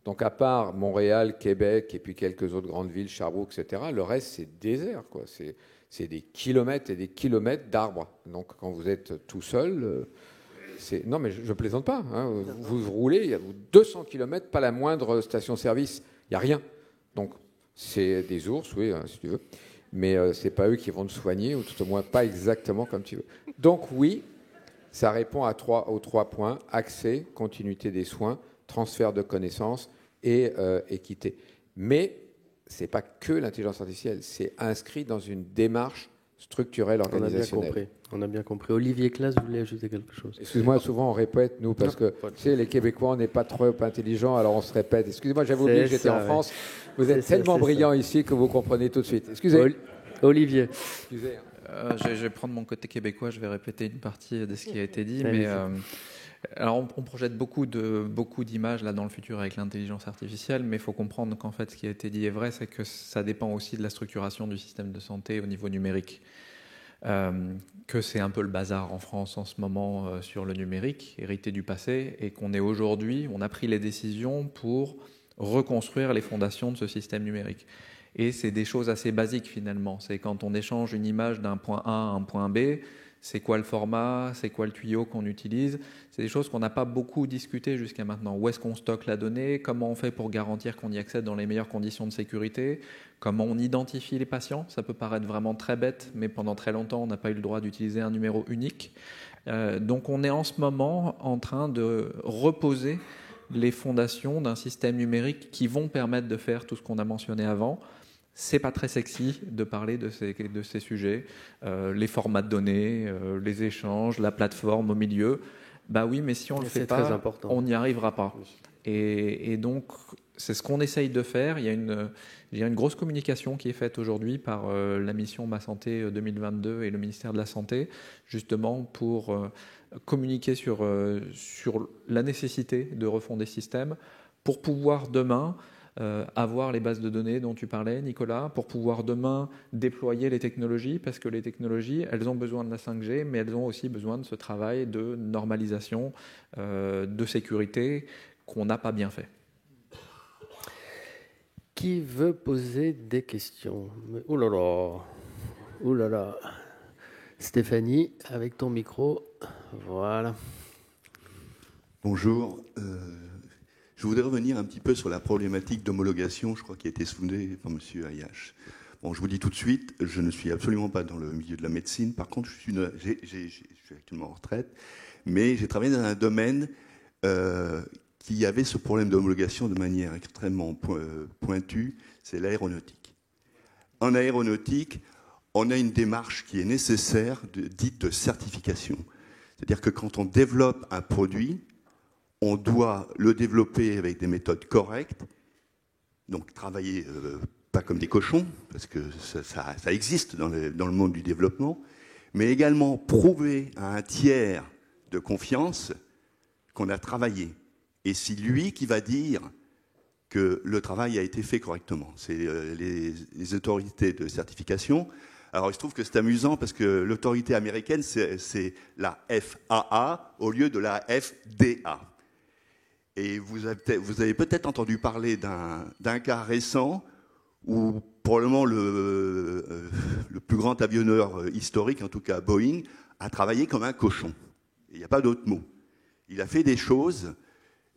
[SPEAKER 4] Donc à part Montréal, Québec et puis quelques autres grandes villes, Sherbrooke, etc., le reste c'est désert, quoi. C'est des kilomètres et des kilomètres d'arbres. Donc quand vous êtes tout seul, non mais je plaisante pas. Hein. Vous roulez, il y a 200 kilomètres, pas la moindre station-service, il n'y a rien. Donc c'est des ours, oui, si tu veux, mais c'est pas eux qui vont te soigner, ou tout au moins pas exactement comme tu veux. Donc oui, ça répond aux 3 points: accès, continuité des soins, transfert de connaissances et équité. Mais ce n'est pas que l'intelligence artificielle, c'est inscrit dans une démarche structurelle organisationnelle.
[SPEAKER 1] On a bien compris. Olivier Claes, vous voulez ajouter quelque chose?
[SPEAKER 4] Excusez-moi, souvent on répète, nous, parce que tu sais, les Québécois, on n'est pas trop intelligents, alors on se répète. Excusez-moi, j'avais oublié que j'étais en France. Vous êtes tellement brillant ici que vous comprenez tout de suite. Excusez.
[SPEAKER 1] Olivier.
[SPEAKER 4] Excusez.
[SPEAKER 3] Je vais prendre mon côté québécois, je vais répéter une partie de ce qui a été dit, mais alors on projette beaucoup d'images là dans le futur avec l'intelligence artificielle, mais il faut comprendre qu'en fait ce qui a été dit est vrai, c'est que ça dépend aussi de la structuration du système de santé au niveau numérique. Que c'est un peu le bazar en France en ce moment sur le numérique, hérité du passé, et qu'on est aujourd'hui, on a pris les décisions pour reconstruire les fondations de ce système numérique. Et c'est des choses assez basiques finalement. C'est quand on échange une image d'un point A à un point B, c'est quoi le format, c'est quoi le tuyau qu'on utilise. C'est des choses qu'on n'a pas beaucoup discutées jusqu'à maintenant. Où est-ce qu'on stocke la donnée, comment on fait pour garantir qu'on y accède dans les meilleures conditions de sécurité, comment on identifie les patients. Ça peut paraître vraiment très bête, mais pendant très longtemps, on n'a pas eu le droit d'utiliser un numéro unique. Donc on est en ce moment en train de reposer les fondations d'un système numérique qui vont permettre de faire tout ce qu'on a mentionné avant. C'est pas très sexy de parler de ces sujets, les formats de données, les échanges, la plateforme au milieu. Bah oui, mais si on le fait pas, on n'y arrivera pas. Et donc, c'est ce qu'on essaye de faire. Il y a une grosse communication qui est faite aujourd'hui par la mission Ma Santé 2022 et le ministère de la Santé, justement pour communiquer sur la nécessité de refonder ce système pour pouvoir demain avoir les bases de données dont tu parlais, Nicolas, pour pouvoir demain déployer les technologies, parce que les technologies, elles ont besoin de la 5G, mais elles ont aussi besoin de ce travail de normalisation, de sécurité qu'on n'a pas bien fait.
[SPEAKER 1] Qui veut poser des questions? Ouh là là. Stéphanie, avec ton micro. Voilà.
[SPEAKER 5] Bonjour. Je voudrais revenir un petit peu sur la problématique d'homologation, je crois, qui a été soulevée par M. Ayache. Bon, je vous dis tout de suite, je ne suis absolument pas dans le milieu de la médecine. Par contre, je suis actuellement en retraite, mais j'ai travaillé dans un domaine qui avait ce problème d'homologation de manière extrêmement pointue, c'est l'aéronautique. En aéronautique, on a une démarche qui est nécessaire, dite de certification. C'est-à-dire que quand on développe un produit, on doit le développer avec des méthodes correctes, donc travailler pas comme des cochons, parce que ça existe dans le monde du développement, mais également prouver à un tiers de confiance qu'on a travaillé. Et c'est lui qui va dire que le travail a été fait correctement. C'est les autorités de certification. Alors il se trouve que c'est amusant parce que l'autorité américaine, c'est la FAA au lieu de la FDA. Et vous avez peut-être entendu parler d'un cas récent où probablement le plus grand avionneur historique, en tout cas Boeing, a travaillé comme un cochon. Il n'y a pas d'autre mot. Il a fait des choses,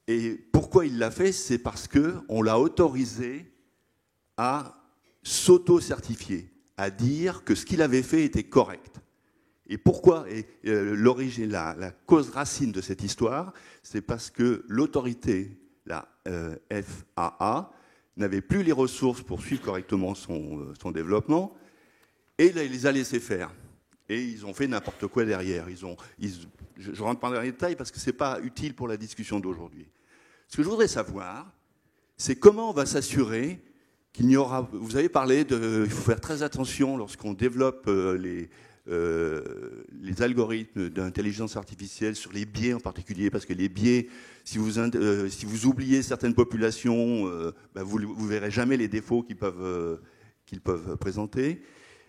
[SPEAKER 5] et pourquoi il l'a fait? C'est parce qu'on l'a autorisé à s'auto-certifier, à dire que ce qu'il avait fait était correct. Et pourquoi? L'origine, la cause racine de cette histoire, c'est parce que l'autorité, la FAA, n'avait plus les ressources pour suivre correctement son développement, et là, il les a laissés faire. Et ils ont fait n'importe quoi derrière. Je ne rentre pas dans les détails parce que ce n'est pas utile pour la discussion d'aujourd'hui. Ce que je voudrais savoir, c'est comment on va s'assurer qu'il n'y aura... Vous avez parlé il faut faire très attention lorsqu'on développe les algorithmes d'intelligence artificielle sur les biais en particulier, parce que les biais, si vous oubliez certaines populations, vous ne verrez jamais les défauts qu'ils peuvent présenter.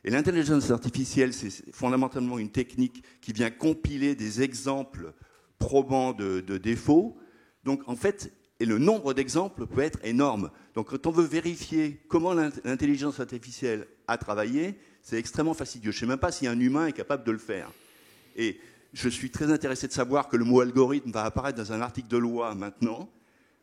[SPEAKER 5] Et l'intelligence artificielle, c'est fondamentalement une technique qui vient compiler des exemples probants de défauts. Donc en fait, Et le nombre d'exemples peut être énorme. Donc quand on veut vérifier comment l'intelligence artificielle a travaillé, c'est extrêmement fastidieux. Je ne sais même pas si un humain est capable de le faire. Et je suis très intéressé de savoir que le mot algorithme va apparaître dans un article de loi maintenant.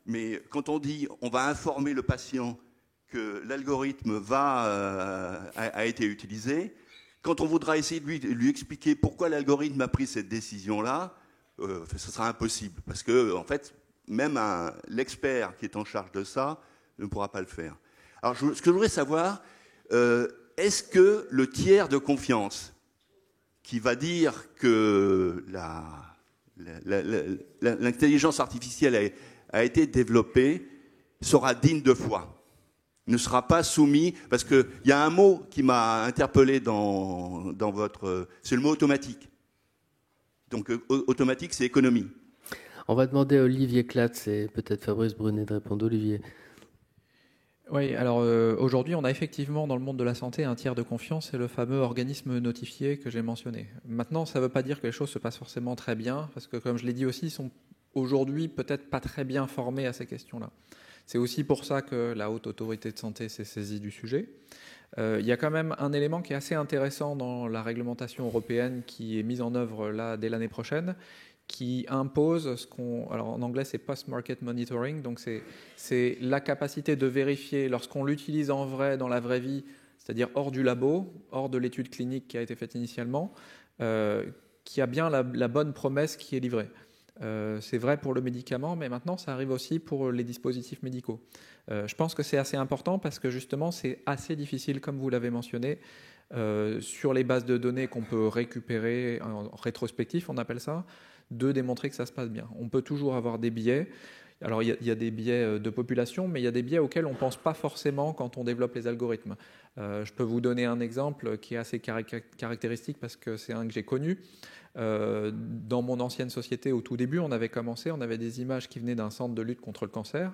[SPEAKER 5] Mais quand on dit on va informer le patient que l'algorithme a été utilisé, quand on voudra essayer de lui expliquer pourquoi l'algorithme a pris cette décision-là, ce sera impossible. Parce que, en fait, même l'expert qui est en charge de ça ne pourra pas le faire. Alors, ce que je voudrais savoir, est-ce que le tiers de confiance qui va dire que l'intelligence artificielle a été développée sera digne de foi, ne sera pas soumis, parce qu'il y a un mot qui m'a interpellé dans votre... C'est le mot automatique. Donc automatique, c'est économie.
[SPEAKER 1] On va demander à Olivier Clatz et peut-être Fabrice Brunet de répondre. Olivier.
[SPEAKER 3] Oui, alors aujourd'hui, on a effectivement dans le monde de la santé un tiers de confiance, c'est le fameux organisme notifié que j'ai mentionné. Maintenant, ça ne veut pas dire que les choses se passent forcément très bien, parce que comme je l'ai dit aussi, ils sont aujourd'hui peut-être pas très bien formés à ces questions-là. C'est aussi pour ça que la Haute Autorité de Santé s'est saisie du sujet. Il y a quand même un élément qui est assez intéressant dans la réglementation européenne qui est mise en œuvre là dès l'année prochaine, qui impose ce qu'on, alors en anglais c'est post-market monitoring, donc c'est la capacité de vérifier lorsqu'on l'utilise en vrai dans la vraie vie, c'est-à-dire hors du labo, hors de l'étude clinique qui a été faite initialement, qu'il y a bien la bonne promesse qui est livrée. C'est vrai pour le médicament, mais maintenant ça arrive aussi pour les dispositifs médicaux. Je pense que c'est assez important parce que justement c'est assez difficile, comme vous l'avez mentionné, sur les bases de données qu'on peut récupérer en rétrospectif, on appelle ça, de démontrer que ça se passe bien. On peut toujours avoir des biais. Alors il y a des biais de population, mais il y a des biais auxquels on ne pense pas forcément quand on développe les algorithmes. Je peux vous donner un exemple qui est assez caractéristique parce que c'est un que j'ai connu. Dans mon ancienne société, au tout début, on avait des images qui venaient d'un centre de lutte contre le cancer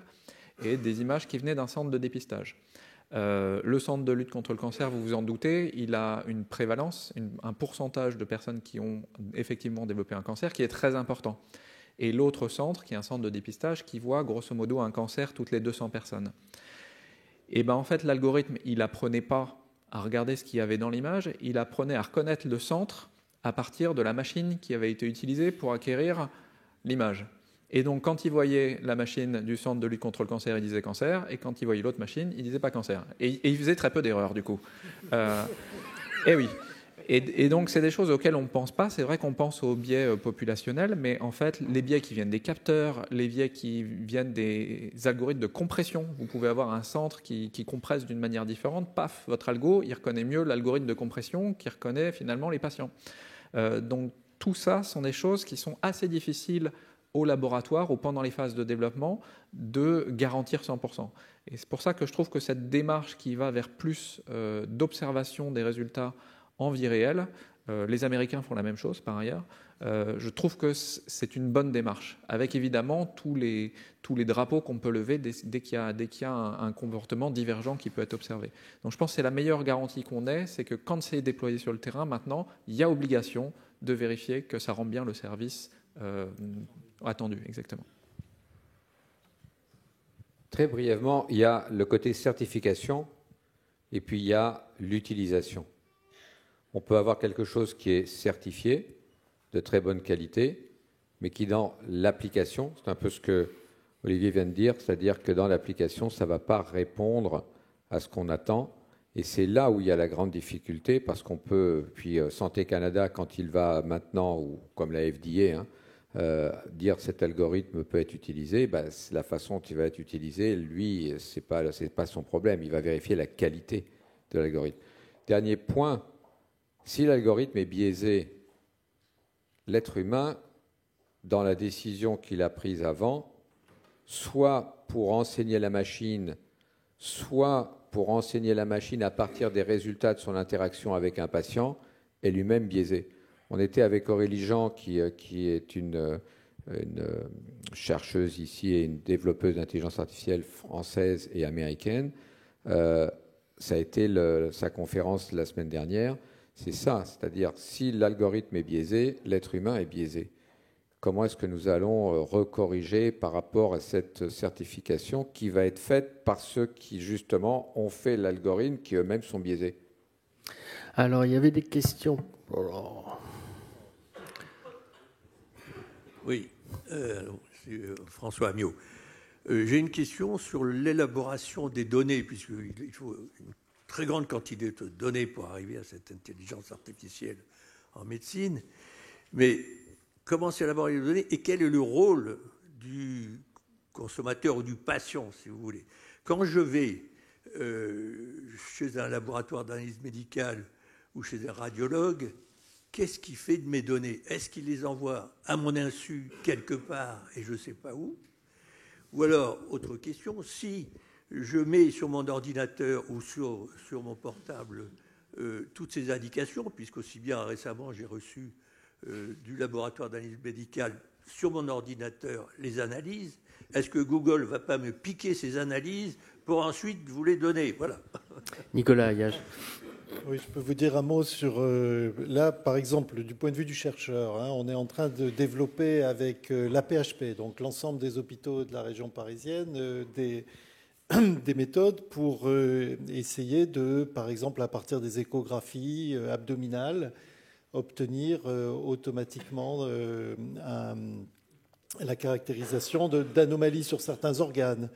[SPEAKER 3] et des images qui venaient d'un centre de dépistage. Le centre de lutte contre le cancer, vous vous en doutez, il a une prévalence, un pourcentage de personnes qui ont effectivement développé un cancer qui est très important. Et l'autre centre, qui est un centre de dépistage, qui voit grosso modo un cancer toutes les 200 personnes. Et bien en fait, l'algorithme, il n'apprenait pas à regarder ce qu'il y avait dans l'image, il apprenait à reconnaître le centre à partir de la machine qui avait été utilisée pour acquérir l'image. Et donc, quand il voyait la machine du centre de lutte contre le cancer, il disait cancer, et quand il voyait l'autre machine, il disait pas cancer. Et il faisait très peu d'erreurs, du coup. Et oui. Et donc, c'est des choses auxquelles on ne pense pas. C'est vrai qu'on pense aux biais populationnels, mais en fait, les biais qui viennent des capteurs, les biais qui viennent des algorithmes de compression. Vous pouvez avoir un centre qui compresse d'une manière différente. Paf, votre algo, il reconnaît mieux l'algorithme de compression qui reconnaît finalement les patients. Donc, tout ça sont des choses qui sont assez difficiles au laboratoire ou pendant les phases de développement de garantir 100%. Et c'est pour ça que je trouve que cette démarche qui va vers plus d'observation des résultats en vie réelle, les Américains font la même chose par ailleurs, je trouve que c'est une bonne démarche, avec évidemment tous les drapeaux qu'on peut lever dès qu'il y a un comportement divergent qui peut être observé. Donc je pense que c'est la meilleure garantie qu'on ait, c'est que quand c'est déployé sur le terrain, maintenant, il y a obligation de vérifier que ça rend bien le service attendu, exactement.
[SPEAKER 4] Très brièvement, il y a le côté certification et puis il y a l'utilisation. On peut avoir quelque chose qui est certifié, de très bonne qualité, mais qui dans l'application, c'est un peu ce que Olivier vient de dire, c'est-à-dire que dans l'application, ça ne va pas répondre à ce qu'on attend. Et c'est là où il y a la grande difficulté, parce qu'on peut, puis Santé Canada, quand il va maintenant, ou comme la FDA, dire cet algorithme peut être utilisé, la façon dont il va être utilisé, lui, c'est pas son problème. Il va vérifier la qualité de l'algorithme. Dernier point, si l'algorithme est biaisé, l'être humain, dans la décision qu'il a prise avant, soit pour enseigner la machine, soit pour enseigner la machine à partir des résultats de son interaction avec un patient, est lui-même biaisé. On était avec Aurélie Jean, qui est une chercheuse ici et une développeuse d'intelligence artificielle française et américaine. Ça a été sa conférence la semaine dernière. C'est ça, c'est-à-dire si l'algorithme est biaisé, l'être humain est biaisé. comment est-ce que nous allons recorriger par rapport à cette certification qui va être faite par ceux qui, justement, ont fait l'algorithme, qui eux-mêmes sont biaisés?
[SPEAKER 1] Alors, il y avait des questions. Oh.
[SPEAKER 6] Oui, François Amiot. J'ai une question sur l'élaboration des données, puisqu'il faut une très grande quantité de données pour arriver à cette intelligence artificielle en médecine. Mais comment s'élaborer les données et quel est le rôle du consommateur ou du patient, si vous voulez? Quand je vais chez un laboratoire d'analyse médicale ou chez un radiologue, qu'est-ce qu'il fait de mes données? Est-ce qu'il les envoie à mon insu quelque part et je ne sais pas où? Ou alors, autre question, si je mets sur mon ordinateur ou sur mon portable toutes ces indications, puisqu'aussi bien récemment j'ai reçu du laboratoire d'analyse médicale sur mon ordinateur les analyses, est-ce que Google ne va pas me piquer ces analyses pour ensuite vous les donner? Voilà.
[SPEAKER 1] Nicolas Ayache.
[SPEAKER 2] Oui, je peux vous dire un mot sur... là, par exemple, du point de vue du chercheur, on est en train de développer avec l'AP-HP, donc l'ensemble des hôpitaux de la région parisienne, des méthodes pour essayer de, par exemple, à partir des échographies abdominales, obtenir automatiquement la caractérisation d'anomalies sur certains organes,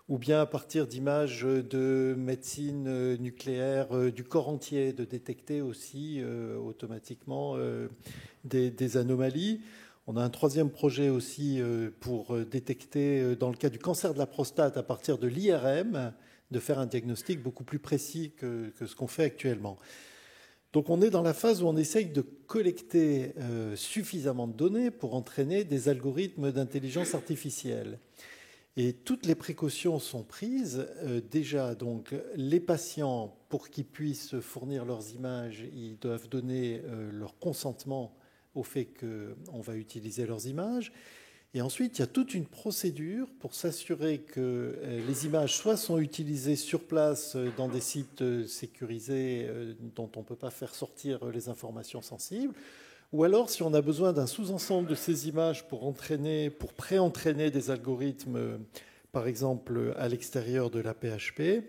[SPEAKER 2] ou bien à partir d'images de médecine nucléaire du corps entier, de détecter aussi automatiquement des anomalies. On a un troisième projet aussi pour détecter, dans le cas du cancer de la prostate, à partir de l'IRM, de faire un diagnostic beaucoup plus précis que ce qu'on fait actuellement. Donc on est dans la phase où on essaye de collecter suffisamment de données pour entraîner des algorithmes d'intelligence artificielle. Et toutes les précautions sont prises. Déjà, donc, les patients, pour qu'ils puissent fournir leurs images, ils doivent donner leur consentement au fait qu'on va utiliser leurs images. Et ensuite, il y a toute une procédure pour s'assurer que les images soit sont utilisées sur place dans des sites sécurisés dont on ne peut pas faire sortir les informations sensibles, ou alors si on a besoin d'un sous-ensemble de ces images pour pré-entraîner des algorithmes, par exemple à l'extérieur de la PHP,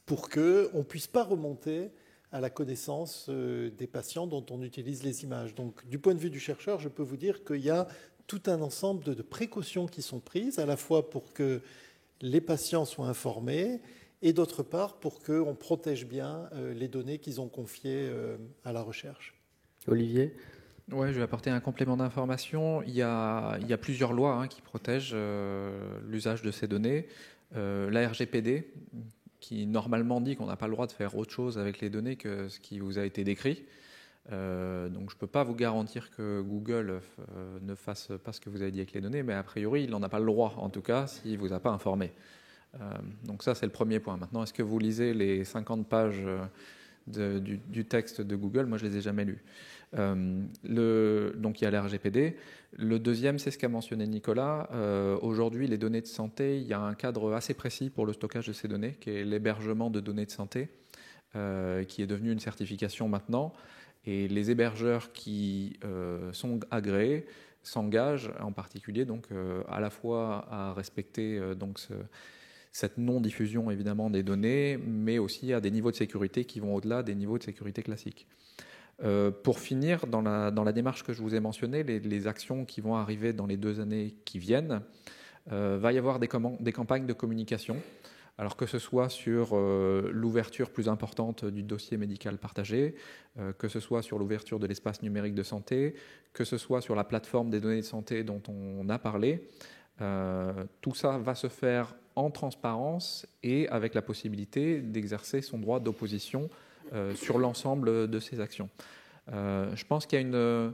[SPEAKER 2] pour qu'on ne puisse pas remonter à la connaissance des patients dont on utilise les images. Donc du point de vue du chercheur, je peux vous dire qu'il y a tout un ensemble de précautions qui sont prises, à la fois pour que les patients soient informés et d'autre part pour qu'on protège bien les données qu'ils ont confiées à la recherche.
[SPEAKER 1] Olivier ?
[SPEAKER 3] Ouais, je vais apporter un complément d'information. Il y a plusieurs lois qui protègent l'usage de ces données. La RGPD, qui normalement dit qu'on n'a pas le droit de faire autre chose avec les données que ce qui vous a été décrit. Donc je ne peux pas vous garantir que Google ne fasse pas ce que vous avez dit avec les données, mais a priori, il n'en a pas le droit, en tout cas, s'il ne vous a pas informé. Donc ça, c'est le premier point. Maintenant, est-ce que vous lisez les 50 pages du texte de Google? Moi, je ne les ai jamais lus. Donc il y a la RGPD. Le deuxième, c'est ce qu'a mentionné Nicolas. Aujourd'hui, les données de santé, il y a un cadre assez précis pour le stockage de ces données, qui est l'hébergement de données de santé, qui est devenu une certification maintenant. Et les hébergeurs qui sont agréés s'engagent en particulier donc, à la fois à respecter cette non-diffusion évidemment des données, mais aussi à des niveaux de sécurité qui vont au-delà des niveaux de sécurité classiques. Pour finir, dans la démarche que je vous ai mentionnée, les actions qui vont arriver dans les 2 années qui viennent, va y avoir des campagnes de communication. Alors que ce soit sur l'ouverture plus importante du dossier médical partagé, que ce soit sur l'ouverture de l'espace numérique de santé, que ce soit sur la plateforme des données de santé dont on a parlé, tout ça va se faire en transparence et avec la possibilité d'exercer son droit d'opposition sur l'ensemble de ces actions. Je pense qu'il y a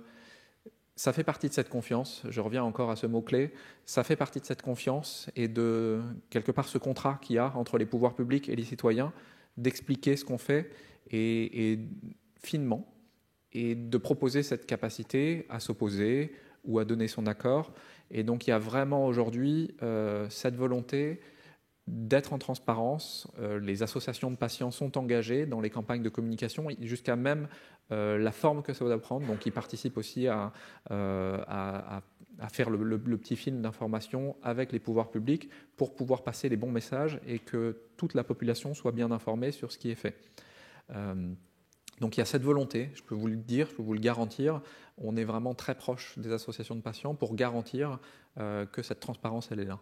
[SPEAKER 3] ça fait partie de cette confiance, je reviens encore à ce mot-clé, ça fait partie de cette confiance et de, quelque part, ce contrat qu'il y a entre les pouvoirs publics et les citoyens, d'expliquer ce qu'on fait et finement, et de proposer cette capacité à s'opposer ou à donner son accord. Et donc il y a vraiment aujourd'hui cette volonté d'être en transparence. Les associations de patients sont engagées dans les campagnes de communication, jusqu'à même la forme que ça va prendre. Donc, ils participent aussi à faire le petit film d'information avec les pouvoirs publics pour pouvoir passer les bons messages et que toute la population soit bien informée sur ce qui est fait. Donc il y a cette volonté, je peux vous le dire, je peux vous le garantir, on est vraiment très proche des associations de patients pour garantir que cette transparence, elle est là.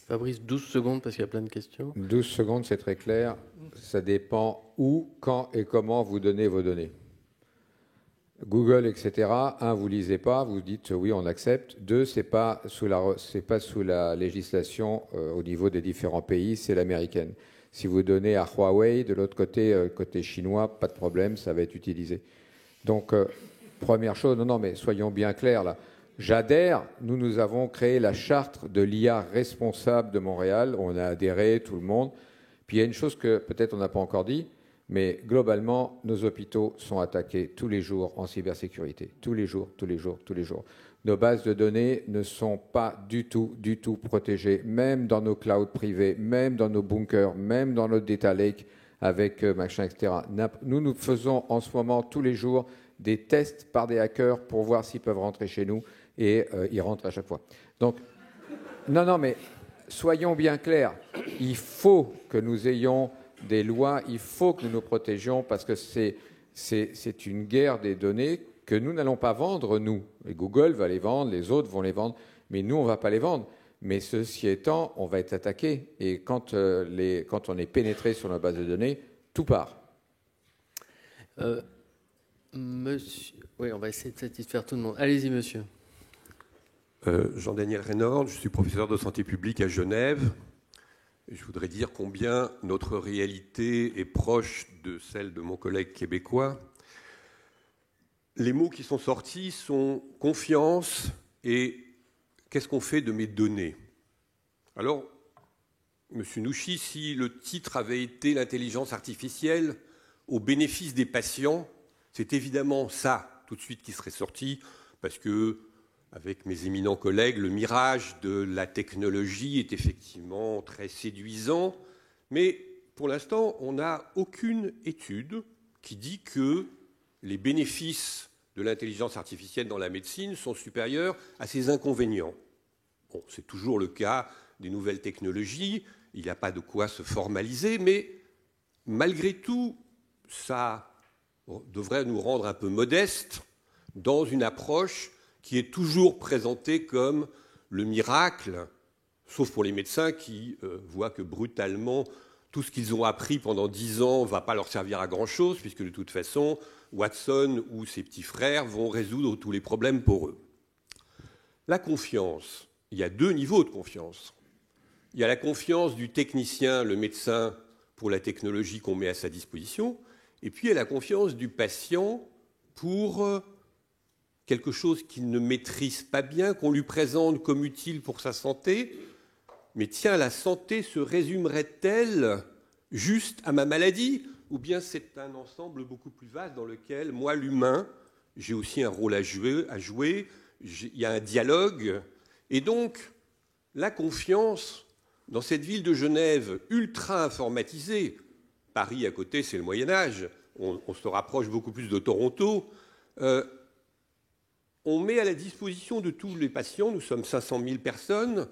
[SPEAKER 1] Fabrice, 12 secondes parce qu'il y a plein de questions.
[SPEAKER 4] 12 secondes, c'est très clair. Ça dépend où, quand et comment vous donnez vos données. Google, etc. Un, vous lisez pas, vous dites oui, on accepte. Deux, c'est pas sous la législation au niveau des différents pays, c'est l'américaine. Si vous donnez à Huawei, de l'autre côté, côté chinois, pas de problème, ça va être utilisé. Donc, première chose, non, mais soyons bien clairs là. J'adhère, nous avons créé la charte de l'IA responsable de Montréal, on a adhéré, tout le monde. Puis il y a une chose que peut-être on n'a pas encore dit, mais globalement, nos hôpitaux sont attaqués tous les jours en cybersécurité. Tous les jours, tous les jours, tous les jours. Nos bases de données ne sont pas du tout protégées, même dans nos clouds privés, même dans nos bunkers, même dans notre data lake avec machin, etc. Nous faisons en ce moment tous les jours des tests par des hackers pour voir s'ils peuvent rentrer chez nous et ils rentrent à chaque fois. Donc, non, mais soyons bien clairs. Il faut que nous ayons des lois, il faut que nous nous protégions parce que c'est une guerre des données que nous n'allons pas vendre, nous. Et Google va les vendre, les autres vont les vendre, mais nous, on ne va pas les vendre. Mais ceci étant, on va être attaqué. Et quand on est pénétré sur nos bases de données, tout part.
[SPEAKER 1] Monsieur... Oui, on va essayer de satisfaire tout le monde. Allez-y, monsieur.
[SPEAKER 6] Jean-Daniel Reynord, je suis professeur de santé publique à Genève. Je voudrais dire combien notre réalité est proche de celle de mon collègue québécois. Les mots qui sont sortis sont confiance et qu'est-ce qu'on fait de mes données. Alors, monsieur Nouchi, si le titre avait été l'intelligence artificielle au bénéfice des patients, c'est évidemment ça tout de suite qui serait sorti parce que avec mes éminents collègues, le mirage de la technologie est effectivement très séduisant, mais pour l'instant, on n'a aucune étude qui dit que les bénéfices de l'intelligence artificielle dans la médecine sont supérieurs à ses inconvénients. Bon, c'est toujours le cas des nouvelles technologies, il n'y a pas de quoi se formaliser, mais malgré tout, ça devrait nous rendre un peu modestes dans une approche qui est toujours présenté comme le miracle, sauf pour les médecins qui voient que brutalement, tout ce qu'ils ont appris pendant 10 ans ne va pas leur servir à grand-chose, puisque de toute façon, Watson ou ses petits frères vont résoudre tous les problèmes pour eux. La confiance, il y a 2 niveaux de confiance. Il y a la confiance du technicien, le médecin, pour la technologie qu'on met à sa disposition, et puis il y a la confiance du patient pour quelque chose qu'il ne maîtrise pas bien, qu'on lui présente comme utile pour sa santé. Mais tiens, la santé se résumerait-elle juste à ma maladie? Ou bien c'est un ensemble beaucoup plus vaste dans lequel, moi, l'humain, j'ai aussi un rôle à jouer, il y a un dialogue. Et donc, la confiance dans cette ville de Genève ultra informatisée, Paris à côté, c'est le Moyen-Âge, on se rapproche beaucoup plus de Toronto, on met à la disposition de tous les patients, nous sommes 500 000 personnes,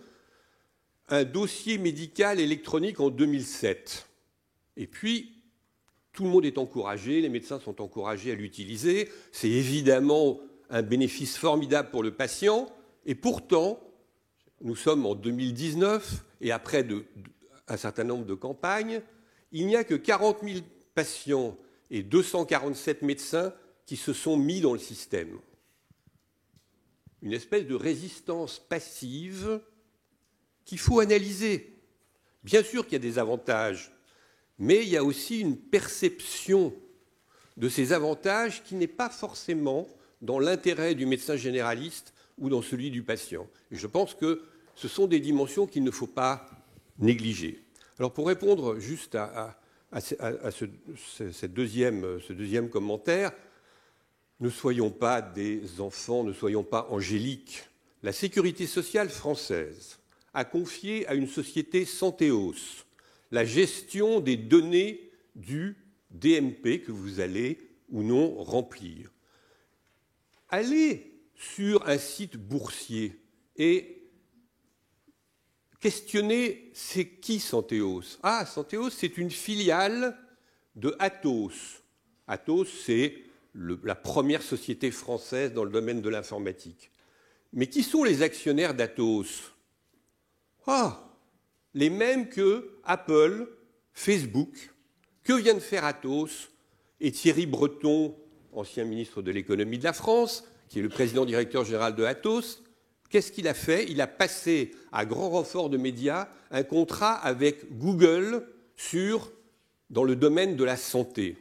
[SPEAKER 6] un dossier médical électronique en 2007. Et puis, tout le monde est encouragé, les médecins sont encouragés à l'utiliser. C'est évidemment un bénéfice formidable pour le patient. Et pourtant, nous sommes en 2019, et après un certain nombre de campagnes, il n'y a que 40 000 patients et 247 médecins qui se sont mis dans le système. Une espèce de résistance passive qu'il faut analyser. Bien sûr qu'il y a des avantages, mais il y a aussi une perception de ces avantages qui n'est pas forcément dans l'intérêt du médecin généraliste ou dans celui du patient. Et je pense que ce sont des dimensions qu'il ne faut pas négliger. Alors pour répondre juste à ce deuxième commentaire, ne soyons pas des enfants, ne soyons pas angéliques. La sécurité sociale française
[SPEAKER 7] a confié à une société Santéos la gestion des données du DMP que vous allez ou non remplir. Allez sur un site boursier et questionnez c'est qui Santéos. Ah, Santéos, c'est une filiale de Atos. Atos, c'est la première société française dans le domaine de l'informatique. Mais qui sont les actionnaires d'Atos? Ah, les mêmes que Apple, Facebook. Que vient de faire Atos? Et Thierry Breton, ancien ministre de l'économie de la France, qui est le président directeur général de Atos, qu'est-ce qu'il a fait? Il a passé, à grand renfort de médias, un contrat avec Google dans le domaine de la santé.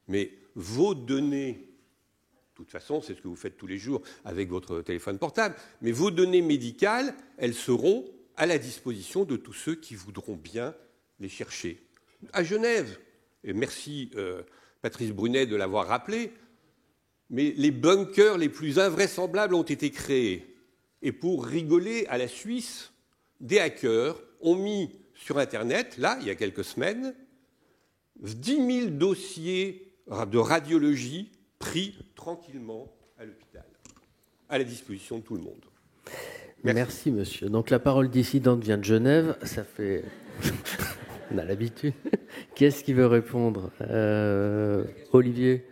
[SPEAKER 7] Mais vos données, de toute façon, c'est ce que vous faites tous les jours avec votre téléphone portable, mais vos données médicales, elles seront à la disposition de tous ceux qui voudront bien les chercher. À Genève, et merci Patrice Brunet de l'avoir rappelé, mais les bunkers les plus invraisemblables ont été créés. Et pour rigoler à la Suisse, des hackers ont mis sur Internet, là, il y a quelques semaines, 10 000 dossiers de radiologie pris tranquillement à l'hôpital, à la disposition de tout le monde.
[SPEAKER 1] Merci monsieur. Donc la parole dissidente vient de Genève, ça fait... On a l'habitude. Qui est-ce qui veut répondre? Olivier?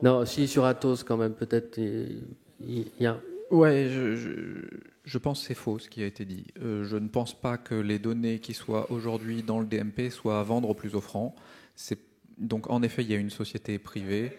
[SPEAKER 1] Non, si, sur Atos quand même, peut-être. Il y a...
[SPEAKER 3] Ouais, je pense que c'est faux ce qui a été dit. Je ne pense pas que les données qui soient aujourd'hui dans le DMP soient à vendre au plus offrant. Donc en effet, il y a une société privée.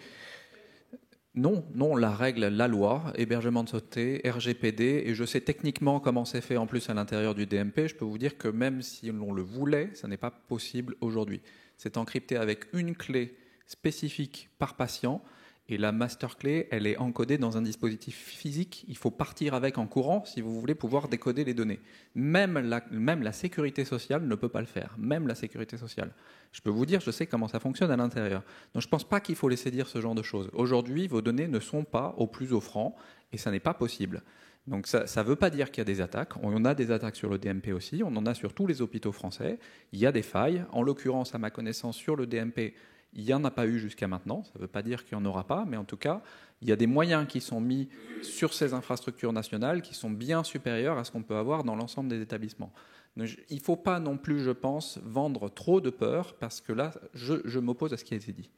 [SPEAKER 3] Non, la règle, la loi, hébergement de santé, RGPD, et je sais techniquement comment c'est fait en plus à l'intérieur du DMP, je peux vous dire que même si l'on le voulait, ça n'est pas possible aujourd'hui. C'est encrypté avec une clé spécifique par patient, et la master clé, elle est encodée dans un dispositif physique. Il faut partir avec en courant si vous voulez pouvoir décoder les données. Même la sécurité sociale ne peut pas le faire. Même la sécurité sociale. Je peux vous dire, je sais comment ça fonctionne à l'intérieur. Donc je ne pense pas qu'il faut laisser dire ce genre de choses. Aujourd'hui, vos données ne sont pas au plus offrant et ça n'est pas possible. Donc ça ne veut pas dire qu'il y a des attaques. On a des attaques sur le DMP aussi. On en a sur tous les hôpitaux français. Il y a des failles. En l'occurrence, à ma connaissance, sur le DMP, il n'y en a pas eu jusqu'à maintenant, ça ne veut pas dire qu'il n'y en aura pas, mais en tout cas, il y a des moyens qui sont mis sur ces infrastructures nationales qui sont bien supérieurs à ce qu'on peut avoir dans l'ensemble des établissements. Donc, il ne faut pas non plus, je pense, vendre trop de peur, parce que là, je m'oppose à ce qui a été dit.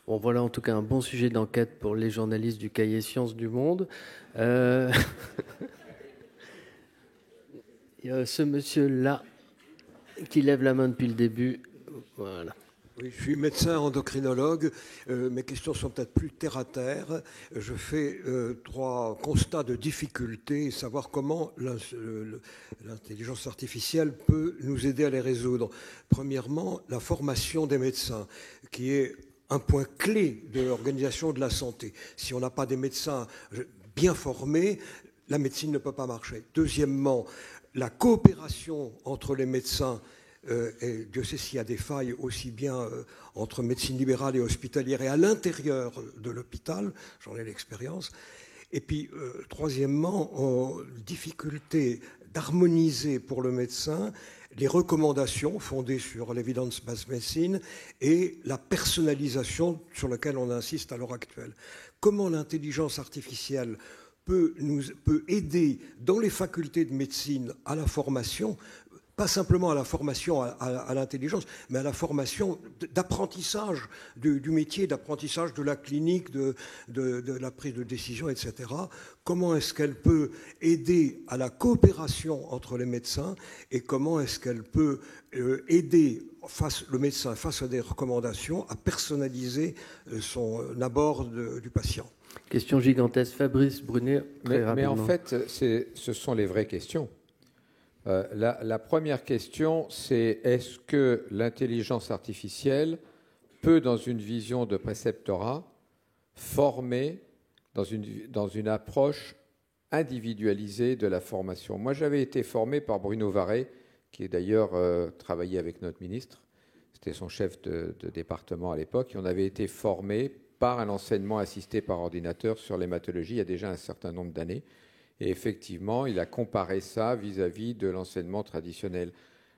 [SPEAKER 1] Bon, voilà en tout cas un bon sujet d'enquête pour les journalistes du cahier Sciences du Monde. Il y a ce monsieur-là qui lève la main depuis le début. Voilà.
[SPEAKER 6] Oui, je suis médecin endocrinologue. Mes questions sont peut-être plus terre à terre. Je fais 3 constats de difficultés, savoir comment l'intelligence artificielle peut nous aider à les résoudre. Premièrement, la formation des médecins, qui est un point clé de l'organisation de la santé. Si on n'a pas des médecins bien formés, la médecine ne peut pas marcher. Deuxièmement, la coopération entre les médecins. Et Dieu sait s'il y a des failles aussi bien entre médecine libérale et hospitalière et à l'intérieur de l'hôpital, j'en ai l'expérience. Et puis, troisièmement, difficulté d'harmoniser pour le médecin les recommandations fondées sur l'evidence-based medicine et la personnalisation sur laquelle on insiste à l'heure actuelle. Comment l'intelligence artificielle peut aider dans les facultés de médecine à la formation, pas simplement à la formation à l'intelligence, mais à la formation d'apprentissage du métier, d'apprentissage de la clinique, de la prise de décision, etc. Comment est-ce qu'elle peut aider à la coopération entre les médecins et comment est-ce qu'elle peut aider le médecin face à des recommandations à personnaliser son abord du patient.
[SPEAKER 1] Question gigantesque. Fabrice Brunet, très rapidement.
[SPEAKER 4] Mais en fait, ce sont les vraies questions. La première question, c'est est-ce que l'intelligence artificielle peut, dans une vision de préceptorat, former dans une approche individualisée de la formation? Moi, j'avais été formé par Bruno Varret, qui est d'ailleurs travaillé avec notre ministre. C'était son chef de département à l'époque. Et on avait été formé par un enseignement assisté par ordinateur sur l'hématologie il y a déjà un certain nombre d'années. Et effectivement, il a comparé ça vis-à-vis de l'enseignement traditionnel.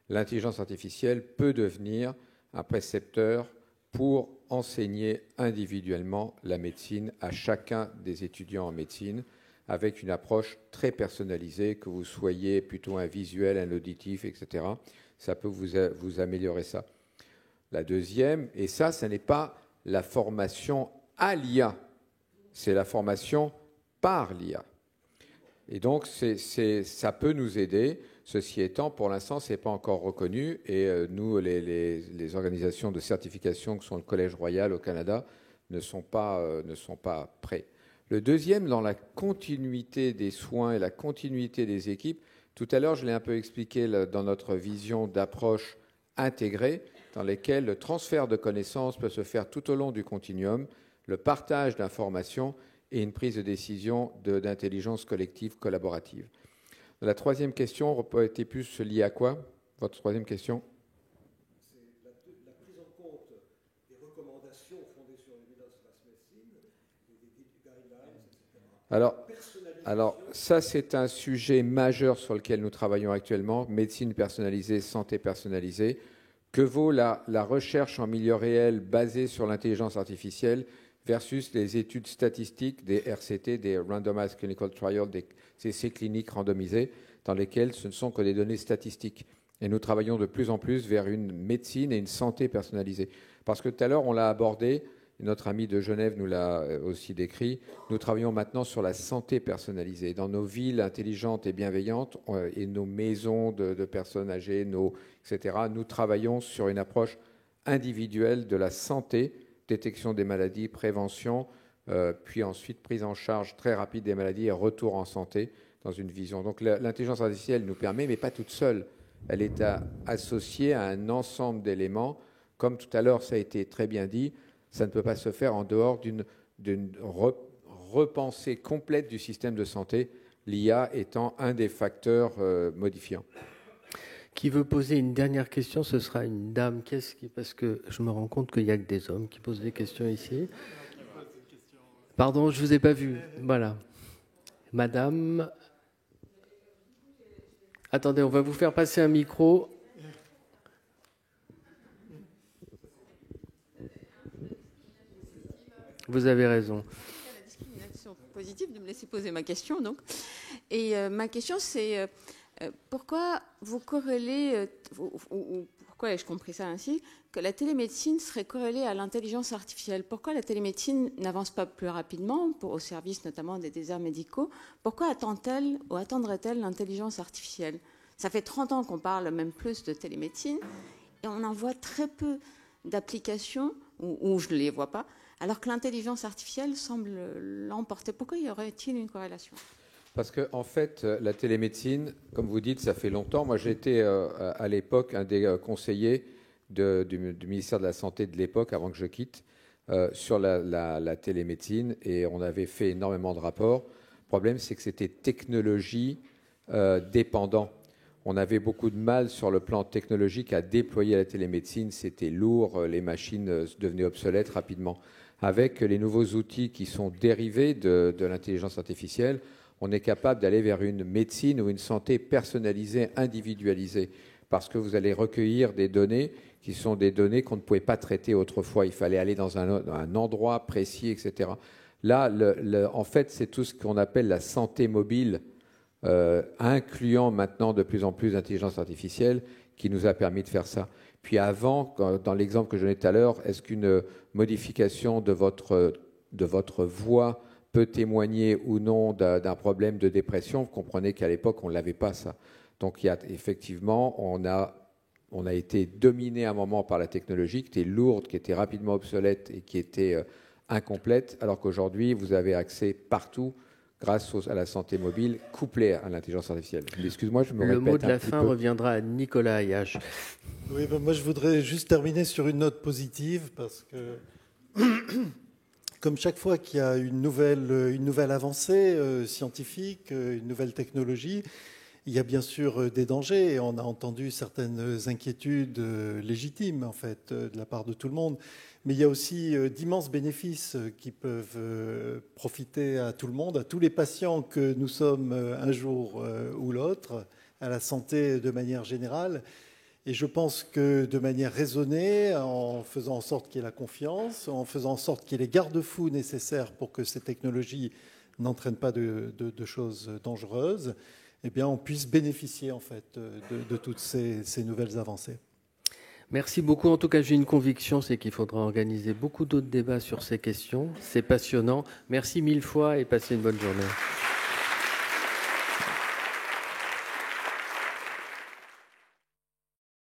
[SPEAKER 4] L'intelligence artificielle peut devenir un précepteur pour enseigner individuellement la médecine à chacun des étudiants en médecine, avec une approche très personnalisée, que vous soyez plutôt un visuel, un auditif, etc. Ça peut vous améliorer ça. La deuxième, et ça n'est pas la formation à l'IA, c'est la formation par l'IA. Et donc, ça peut nous aider. Ceci étant, pour l'instant, ce n'est pas encore reconnu. Et nous, les organisations de certification, que sont le Collège Royal au Canada, ne sont pas prêts. Le deuxième, dans la continuité des soins et la continuité des équipes, tout à l'heure, je l'ai un peu expliqué dans notre vision d'approche intégrée, dans laquelle le transfert de connaissances peut se faire tout au long du continuum, le partage d'informations et une prise de décision d'intelligence collective collaborative. La troisième question aurait été plus liée à quoi? Votre troisième question?
[SPEAKER 6] C'est la prise en compte des recommandations fondées sur l'évidence de la médecine, des guidelines, etc.
[SPEAKER 4] Alors, ça, c'est un sujet majeur sur lequel nous travaillons actuellement, médecine personnalisée, santé personnalisée. Que vaut la recherche en milieu réel basée sur l'intelligence artificielle versus les études statistiques des RCT, des Randomized Clinical Trials, des essais cliniques randomisés, dans lesquels ce ne sont que des données statistiques. Et nous travaillons de plus en plus vers une médecine et une santé personnalisée. Parce que tout à l'heure, on l'a abordé, notre ami de Genève nous l'a aussi décrit, nous travaillons maintenant sur la santé personnalisée. Dans nos villes intelligentes et bienveillantes et nos maisons de personnes âgées, etc., nous travaillons sur une approche individuelle de la santé, détection des maladies, prévention, puis ensuite prise en charge très rapide des maladies et retour en santé dans une vision. Donc l'intelligence artificielle nous permet, mais pas toute seule. Elle est associée à un ensemble d'éléments. Comme tout à l'heure, ça a été très bien dit, ça ne peut pas se faire en dehors d'une repensée complète du système de santé, l'IA étant un des facteurs modifiants.
[SPEAKER 1] Qui veut poser une dernière question? Ce sera une dame. Parce que je me rends compte qu'il n'y a que des hommes qui posent des questions ici. Pardon, je ne vous ai pas vu. Voilà. Madame. Attendez, on va vous faire passer un micro. Vous avez raison.
[SPEAKER 8] La discrimination positive de me laisser poser ma question, donc. Et ma question, c'est pourquoi vous corrélez, ou pourquoi ai-je compris ça ainsi, que la télémédecine serait corrélée à l'intelligence artificielle? Pourquoi la télémédecine n'avance pas plus rapidement, au service notamment des déserts médicaux? Pourquoi attend-elle ou attendrait-elle l'intelligence artificielle? Ça fait 30 ans qu'on parle, même plus, de télémédecine, et on en voit très peu d'applications, où je ne les vois pas, alors que l'intelligence artificielle semble l'emporter. Pourquoi y aurait-il une corrélation?
[SPEAKER 4] Parce qu'en fait, la télémédecine, comme vous dites, ça fait longtemps. Moi, j'étais à l'époque un des conseillers du ministère de la Santé de l'époque, avant que je quitte, sur la télémédecine, et on avait fait énormément de rapports. Le problème, c'est que c'était technologie dépendant. On avait beaucoup de mal sur le plan technologique à déployer la télémédecine. C'était lourd, les machines devenaient obsolètes rapidement. Avec les nouveaux outils qui sont dérivés de l'intelligence artificielle, on est capable d'aller vers une médecine ou une santé personnalisée, individualisée, parce que vous allez recueillir des données qui sont des données qu'on ne pouvait pas traiter autrefois. Il fallait aller dans un endroit précis, etc. Là, en fait, c'est tout ce qu'on appelle la santé mobile, incluant maintenant de plus en plus d'intelligence artificielle, qui nous a permis de faire ça. Puis avant, dans l'exemple que je donnais tout à l'heure, est-ce qu'une modification de votre voix peut témoigner ou non d'un problème de dépression? Vous comprenez qu'à l'époque, on ne l'avait pas, ça. Donc, effectivement, on a été dominé à un moment par la technologie qui était lourde, qui était rapidement obsolète et qui était incomplète, alors qu'aujourd'hui, vous avez accès partout grâce à la santé mobile couplée à l'intelligence artificielle. Excuse-moi, je me répète un petit peu.
[SPEAKER 1] Le mot de la fin reviendra à Nicolas Ayache.
[SPEAKER 2] Oui, ben moi je voudrais juste terminer sur une note positive, parce que comme chaque fois qu'il y a une nouvelle avancée scientifique, une nouvelle technologie, Il y a bien sûr des dangers, et on a entendu certaines inquiétudes légitimes, en fait, de la part de tout le monde. Mais il y a aussi d'immenses bénéfices qui peuvent profiter à tout le monde, à tous les patients que nous sommes un jour ou l'autre, à la santé de manière générale. Et je pense que de manière raisonnée, en faisant en sorte qu'il y ait la confiance, en faisant en sorte qu'il y ait les garde-fous nécessaires pour que ces technologies n'entraînent pas de choses dangereuses, eh bien, on puisse bénéficier en fait de toutes ces nouvelles avancées.
[SPEAKER 1] Merci beaucoup. En tout cas, j'ai une conviction, c'est qu'il faudra organiser beaucoup d'autres débats sur ces questions. C'est passionnant. Merci 1000 fois et passez une bonne journée.